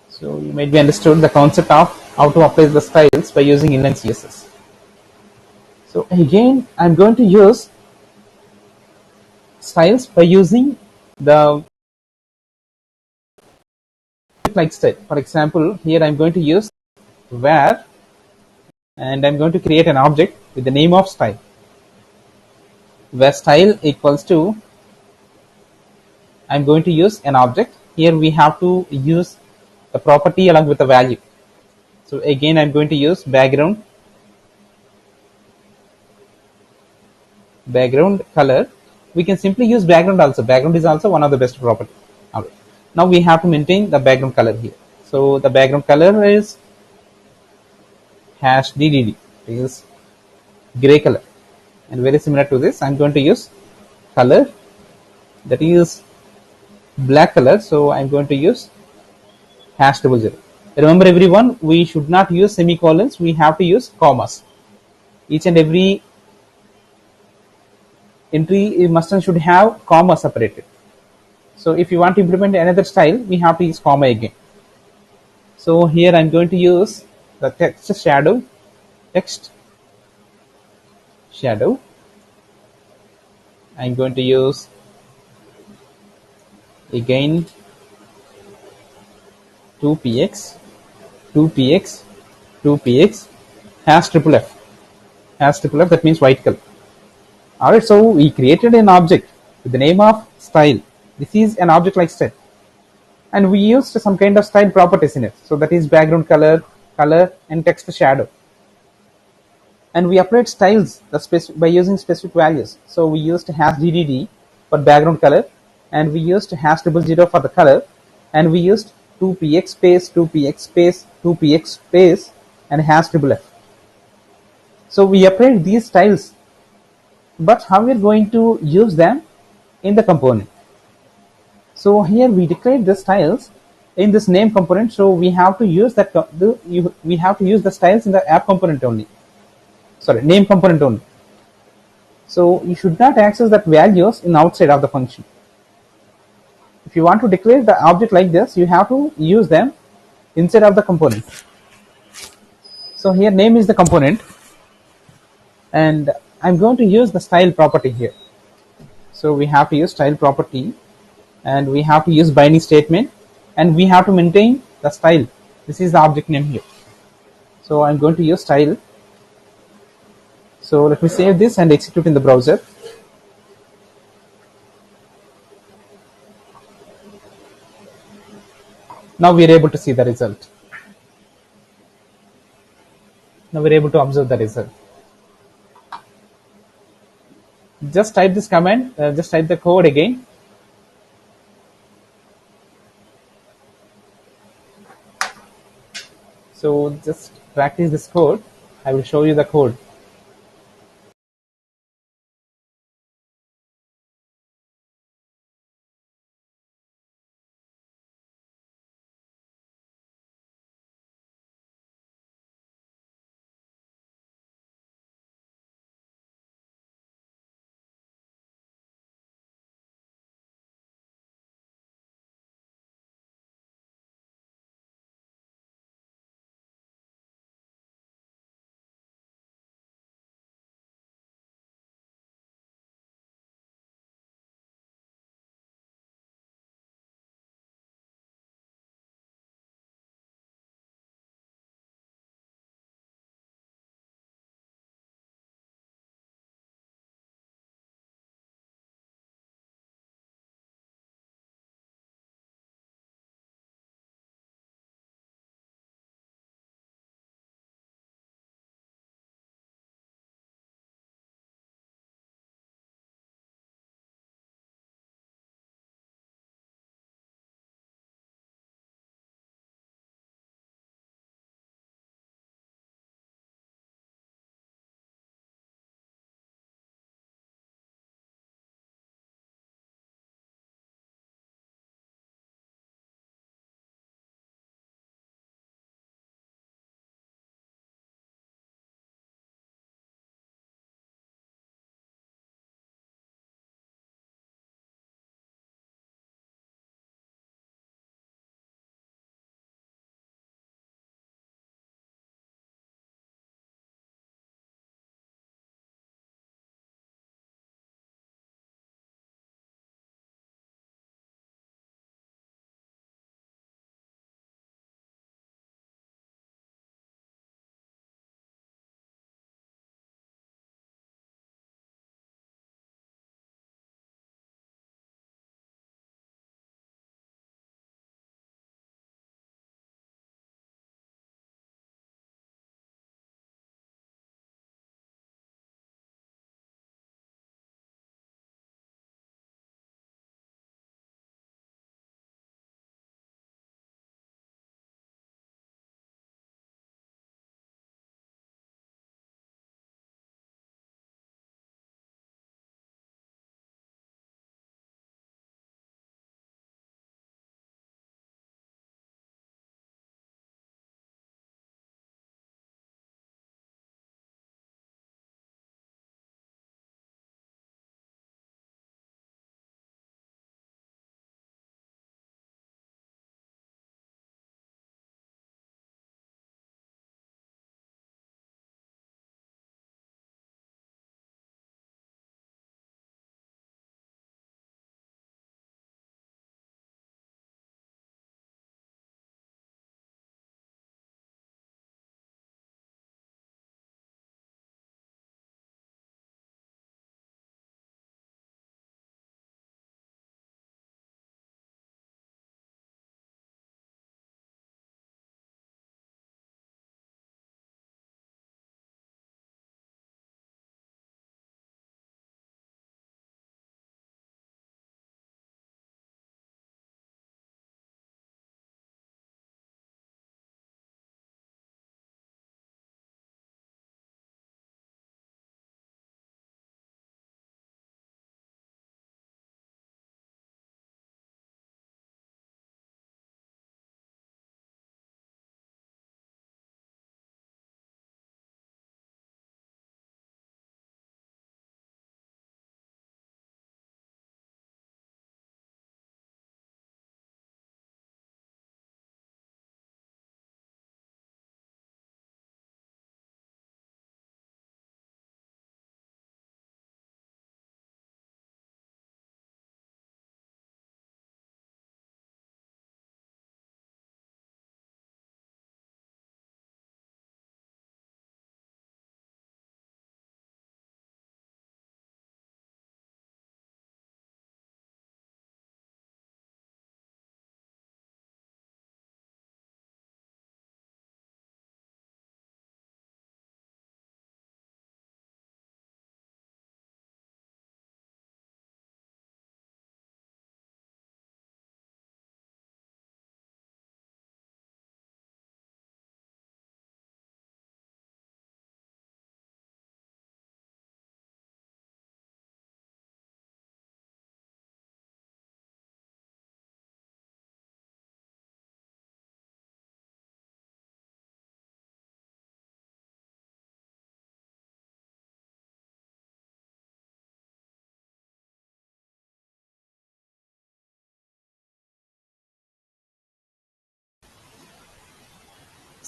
So you might be understood the concept of how to apply the styles by using inline CSS. So again, I'm going to use styles by using the like style. For example, here I'm going to use where, and I'm going to create an object with the name of style, where style equals to, I'm going to use an object. Here we have to use the property along with the value. So again, I'm going to use background color. We can simply use background also. Background is also one of the best property. Alright. Now we have to maintain the background color here. So the background color is #DDD, is gray color, and very similar to this, I'm going to use color, that is black color. So I'm going to use #00. Remember everyone, we should not use semicolons, we have to use commas. Each and every entry must and should have comma separated. So if you want to implement another style, we have to use comma again. So here I'm going to use the text shadow, I'm going to use again 2px, #FFF, that means white color. Alright, so we created an object with the name of style. This is an object like style, and we used some kind of style properties in it. So that is background color, and text shadow. And we applied styles by using specific values. So we used #DDD for background color, and we used #00 for the color, and we used 2px space, 2px space, 2px space, and #FFF. So we applied these styles, but how we're going to use them in the component. So here we declared the styles in this name component, so we have to use that we have to use the styles in the app component only, sorry, name component only. So you should not access that values in outside of the function. If you want to declare the object like this, you have to use them inside of the component. So here name is the component, and I'm going to use the style property here. So we have to use style property, and we have to use binding statement, and we have to maintain the style. This is the object name here. So I'm going to use style. So let me save this and execute in the browser. Now we are able to see the result. Now we're able to observe the result. Just type this command, just type the code again. So just practice this code. I will show you the code.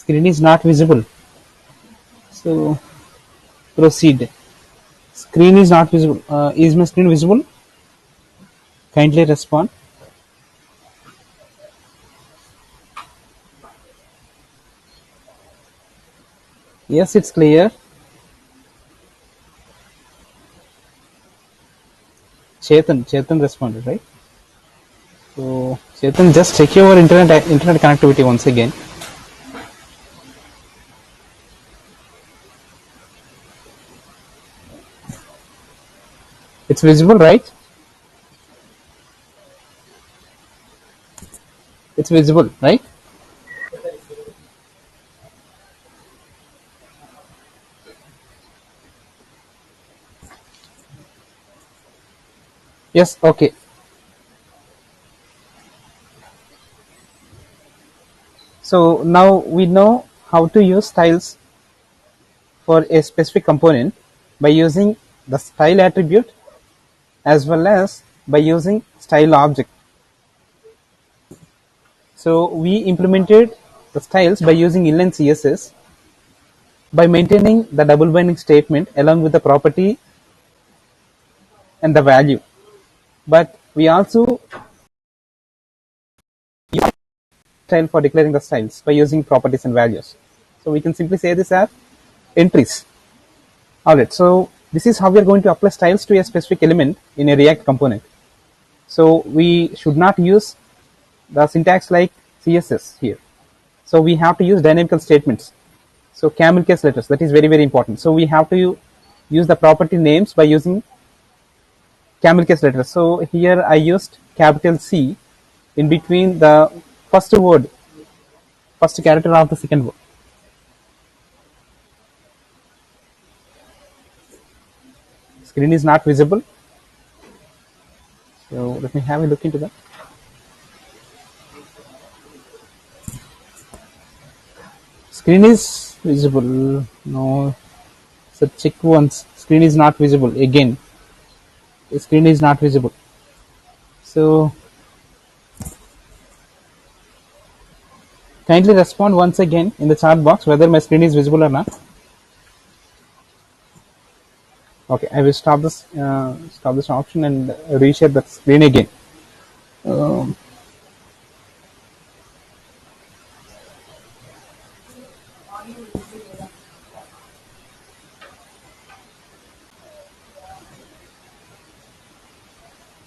Screen is not visible. So proceed. Screen is not visible. Is my screen visible? Kindly respond. Yes, it's clear. Chetan responded, right? So Chetan, just check your internet connectivity once again. It's visible, right? It's visible, right? Yes, okay. So now we know how to use styles for a specific component by using the style attribute as well as by using style object. So we implemented the styles by using inline Css by maintaining the double binding statement along with the property and the value. But we also use style for declaring the styles by using properties and values. So we can simply say this as entries. Alright, so this is how we are going to apply styles to a specific element in a React component. So we should not use the syntax like CSS here. So we have to use dynamical statements. So camel case letters, that is very, very important. So we have to use the property names by using camel case letters. So here I used capital C in between the first character of the second word. Screen is not visible. So let me have a look into that. Screen is visible. No. So check once. Screen is not visible. Again. The screen is not visible. So kindly respond once again in the chat box whether my screen is visible or not. Okay, I will stop this option and reshare the screen again.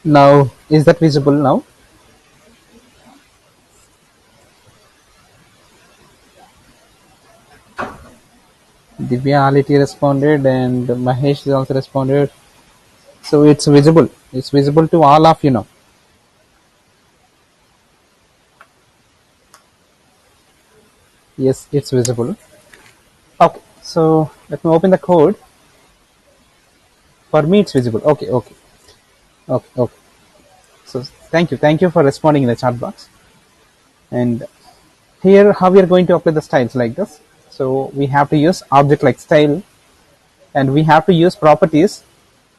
Now, is that visible now? Divya already responded and Mahesh has also responded. So it's visible. It's visible to all of you now. Yes, it's visible. Okay, so let me open the code. For me, it's visible. Okay. So thank you for responding in the chat box. And here, how we are going to apply the styles like this. So we have to use object like style, and we have to use properties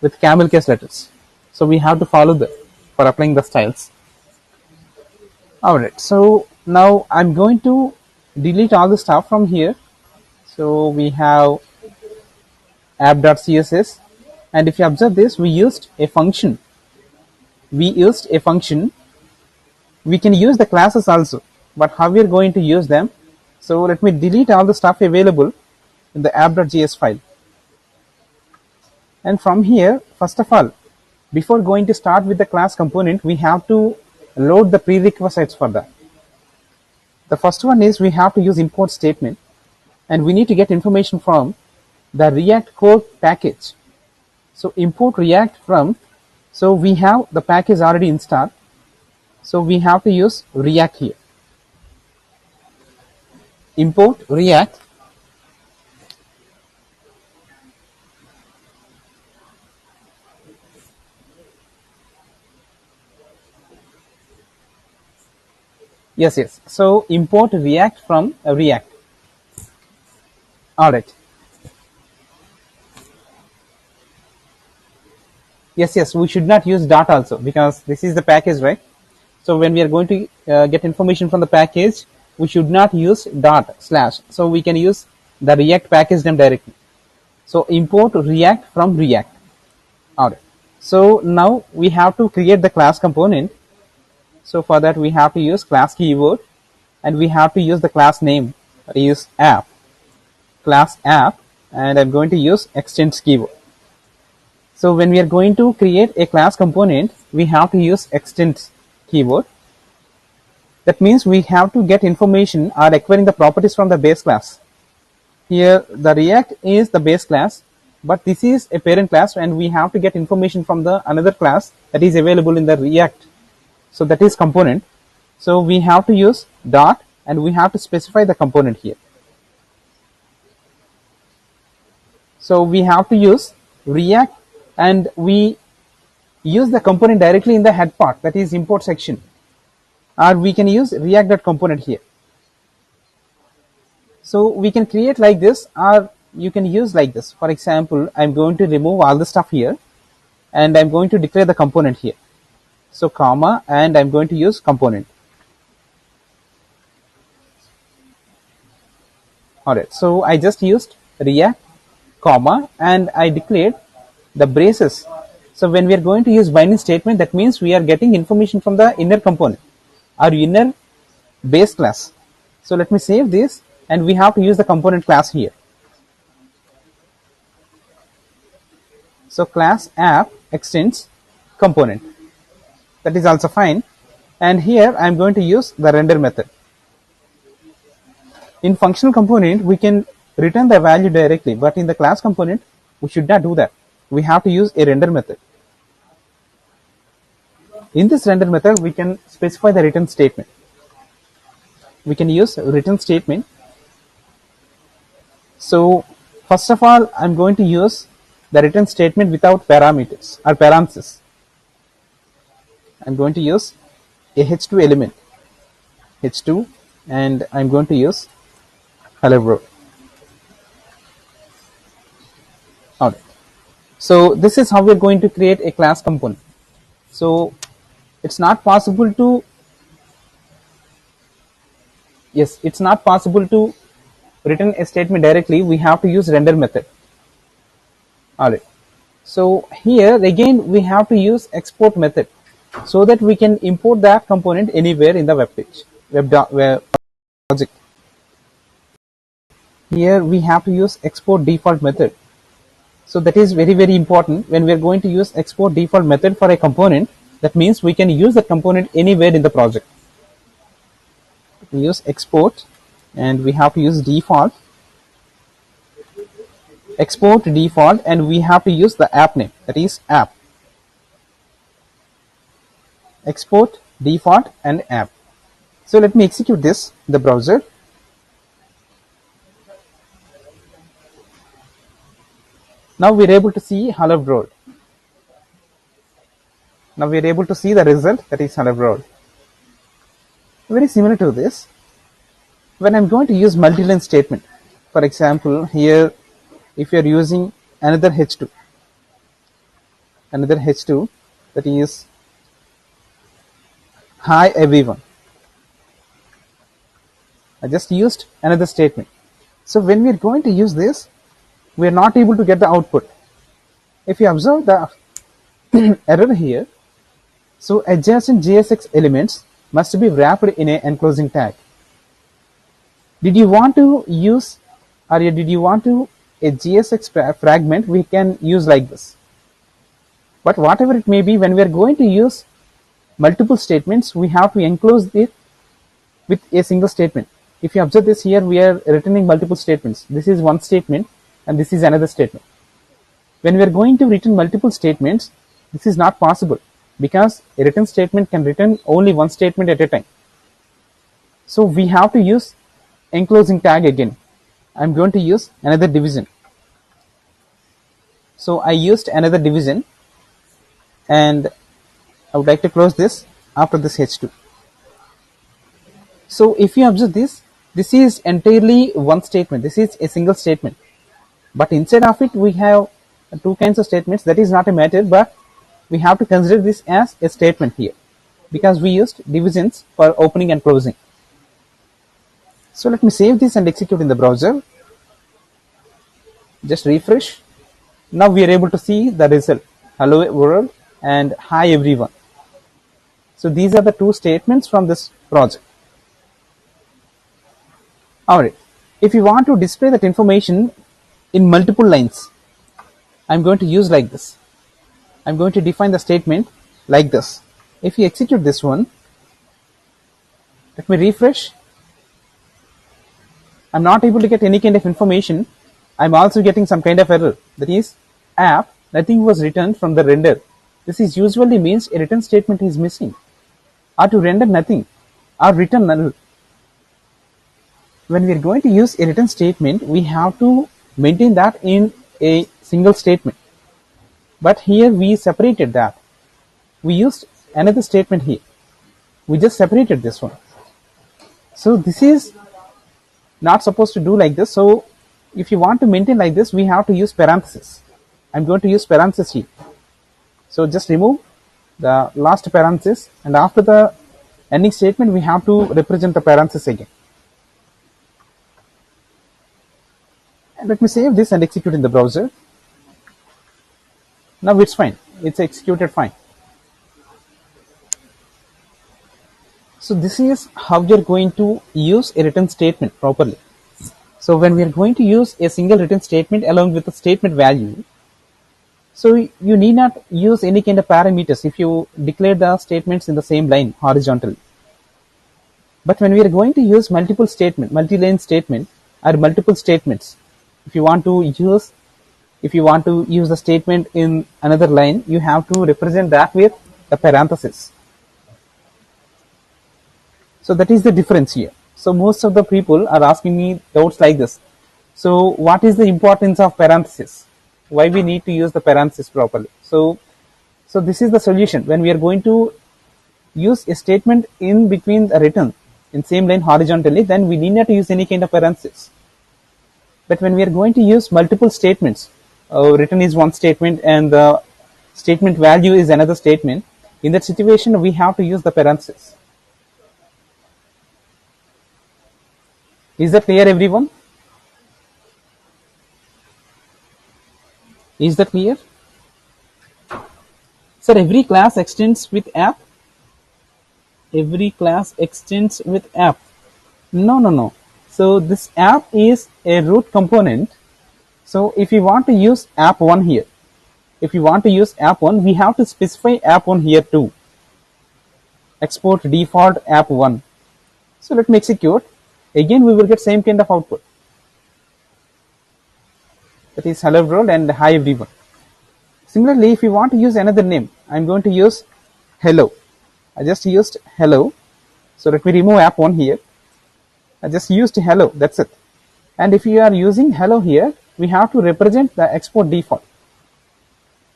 with camel case letters. So we have to follow that for applying the styles. Alright, so now I'm going to delete all the stuff from here. So we have app.css, and if you observe this, we used a function. We can use the classes also, but how we are going to use them? So let me delete all the stuff available in the app.js file. And from here, first of all, before going to start with the class component, we have to load the prerequisites for that. The first one is we have to use import statement, and we need to get information from the React core package. So import React from, so we have the package already installed. So we have to use React here. Import React. Yes. So import React from React. All right. Yes. We should not use dot also because this is the package, right? So when we are going to get information from the package, we should not use dot slash. So we can use the React package name directly. So import React from React. Alright. So now we have to create the class component. So for that we have to use class keyword, and we have to use the class name, that is app, class app, and I'm going to use extends keyword. So when we are going to create a class component, we have to use extends keyword. That means we have to get information or acquiring the properties from the base class. Here the React is the base class, but this is a parent class, and we have to get information from the another class that is available in the React. So that is component. So we have to use dot, and we have to specify the component here. So we have to use React, and we use the component directly in the head part, that is import section, or we can use React.component here. So we can create like this, or you can use like this. For example, I'm going to remove all the stuff here, and I'm going to declare the component here. So comma, and I'm going to use component. Alright, so I just used React, comma, and I declared the braces. So when we are going to use binding statement, that means we are getting information from the inner component or inner base class. So let me save this, and we have to use the component class here. So class app extends component. That is also fine. And here I am going to use the render method. In functional component, we can return the value directly, but in the class component, we should not do that. We have to use a render method. In this render method, we can specify the return statement. We can use return statement. So first of all, I'm going to use the return statement without parameters or parentheses. I'm going to use a h2 element, h2, and I'm going to use hello world. Alright. So this is how we're going to create a class component. So it's not possible to return a statement directly. We have to use render method. Alright. So here again we have to use export method, so that we can import that component anywhere in the web page, web project. Here we have to use export default method. So that is very, very important. When we are going to use export default method for a component, that means we can use the component anywhere in the project. We use export, and we have to use default, export default, and we have to use the app name, that is app. Export default and app. So let me execute this in the browser. Now we're able to see hello world. Now we're able to see the result, that is hello world. Very similar to this, when I'm going to use multi-line statement, for example, here if you're using another h2, that is hi everyone, I just used another statement. So when we're going to use this, we are not able to get the output. If you observe the error here, so adjacent JSX elements must be wrapped in an enclosing tag. Did you want to use, or did you want to a JSX fragment? We can use like this. But whatever it may be, when we are going to use multiple statements, we have to enclose it with a single statement. If you observe this here, we are returning multiple statements. This is one statement, and this is another statement. When we are going to return multiple statements, this is not possible, because a return statement can return only one statement at a time. So we have to use enclosing tag again. I'm going to use another division. So I used another division, and I would like to close this after this h2. So if you observe this, this is entirely one statement. This is a single statement. But inside of it, we have two kinds of statements. That is not a matter, but we have to consider this as a statement here, because we used divisions for opening and closing. So let me save this and execute in the browser. Just refresh. Now we are able to see the result. Hello world and hi everyone. So these are the two statements from this project. Alright, if you want to display that information in multiple lines, I'm going to use like this. I'm going to define the statement like this. If you execute this one, let me refresh. I'm not able to get any kind of information. I'm also getting some kind of error. That is, app, nothing was returned from the render. This is usually means a return statement is missing. Or to render nothing, or return null. When we are going to use a return statement, we have to maintain that in a single statement. But here we separated that. We used another statement here. We just separated this one. So this is not supposed to do like this. So if you want to maintain like this, we have to use parentheses. I'm going to use parentheses here. So just remove the last parenthesis, and after the ending statement, we have to represent the parenthesis again. And let me save this and execute in the browser. Now it's fine. It's executed fine. So this is how you're going to use a return statement properly. So when we are going to use a single return statement along with the statement value, so you need not use any kind of parameters if you declare the statements in the same line horizontally. But when we are going to use multiple statement, multi-line statement or multiple statements, if you want to use the statement in another line, you have to represent that with the parenthesis. So that is the difference here. So most of the people are asking me doubts like this. So what is the importance of parenthesis? Why we need to use the parenthesis properly? So this is the solution. When we are going to use a statement in between the return in same line horizontally, then we need not to use any kind of parenthesis. But when we are going to use multiple statements, return is one statement and the statement value is another statement, in that situation we have to use the parenthesis. Is that clear, everyone? Is that clear? Sir, every class extends with app? Every class extends with app? No. So this app is a root component. So if you want to use app1 here, if you want to use app1, we have to specify app1 here too. Export default app1. So let me execute. Again, we will get same kind of output. That is hello world and hi everyone. Similarly, if you want to use another name, I'm going to use hello. I just used hello. So let me remove app1 here. I just used hello. That's it. And if you are using hello here, we have to represent the export default.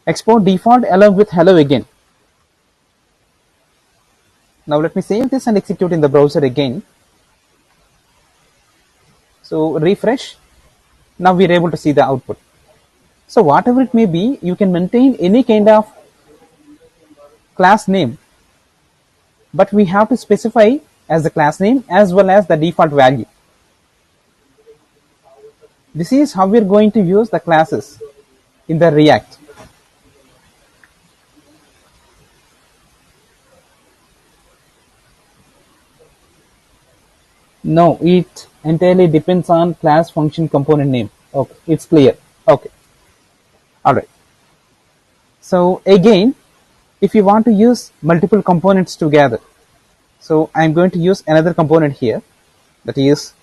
Export default along with hello again. Now let me save this and execute in the browser again. So refresh. Now we are able to see the output. So whatever it may be, you can maintain any kind of class name, but we have to specify as the class name as well as the default value. This is how we are going to use the classes in the React. No, it entirely depends on class function component name. Okay, it's clear. Okay. All right. So again, if you want to use multiple components together, so I'm going to use another component here. That is,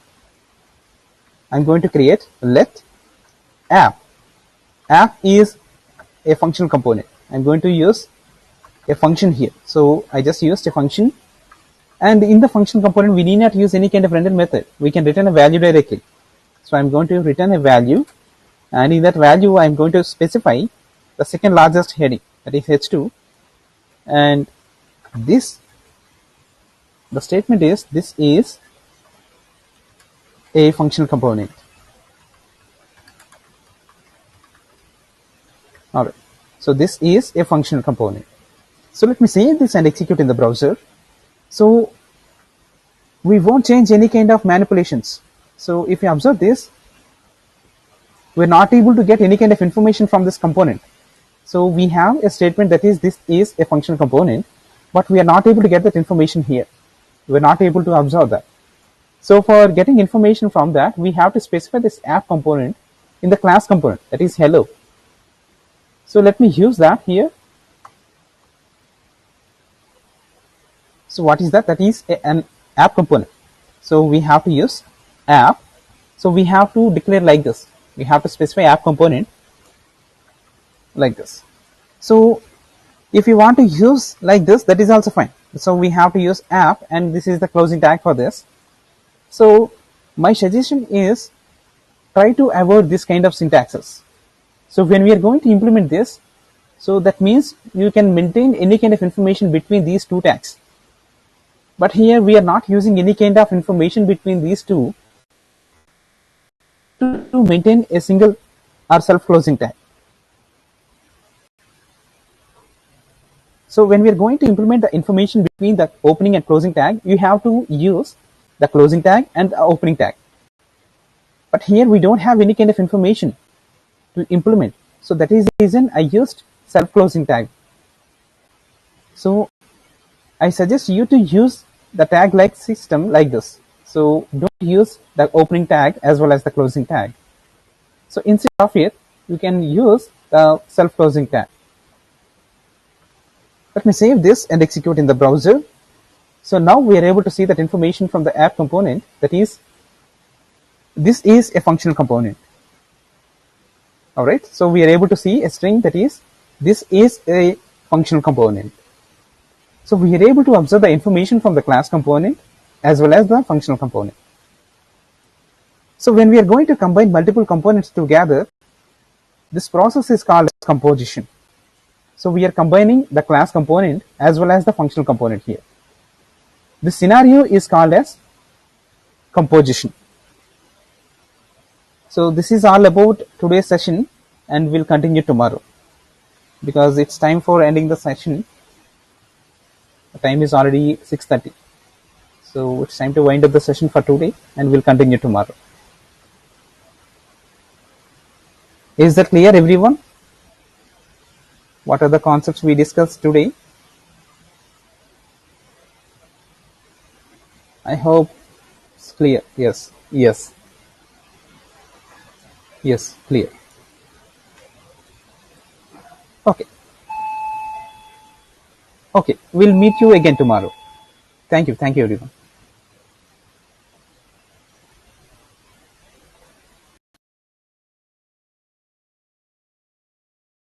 I'm going to create let app. App is a functional component. I'm going to use a function here. So I just used a function. And in the function component, we need not use any kind of render method. We can return a value directly. So I'm going to return a value. And in that value, I'm going to specify the second largest heading, that is h2. And this, the statement is, this is a functional component. All right. So this is a functional component. So let me save this and execute in the browser. So we won't change any kind of manipulations. So if you observe this, we're not able to get any kind of information from this component. So we have a statement that is this is a functional component, but we are not able to get that information here. We're not able to observe that. So for getting information from that, we have to specify this app component in the class component, that is hello. So let me use that here. So what is that? That is an app component. So we have to use app. So we have to declare like this. We have to specify app component like this. So if you want to use like this, that is also fine. So we have to use app, and this is the closing tag for this. So my suggestion is try to avoid this kind of syntaxes. So when we are going to implement this, so that means you can maintain any kind of information between these two tags. But here we are not using any kind of information between these two to maintain a single or self-closing tag. So when we are going to implement the information between the opening and closing tag, you have to use the closing tag and the opening tag. But here we don't have any kind of information to implement. So that is the reason I used self-closing tag. So I suggest you to use the tag like system like this. So don't use the opening tag as well as the closing tag. So instead of it, you can use the self-closing tag. Let me save this and execute in the browser. So now we are able to see that information from the app component, that is, this is a functional component. All right. So we are able to see a string that is, this is a functional component. So we are able to observe the information from the class component as well as the functional component. So when we are going to combine multiple components together, this process is called as composition. So we are combining the class component as well as the functional component here. This scenario is called as composition. So this is all about today's session, and we'll continue tomorrow because it's time for ending the session. The time is already 6:30. So it's time to wind up the session for today, and we'll continue tomorrow. Is that clear, everyone? What are the concepts we discussed today? I hope it's clear. Yes, yes, yes, clear. Okay. Okay, we'll meet you again tomorrow. Thank you everyone.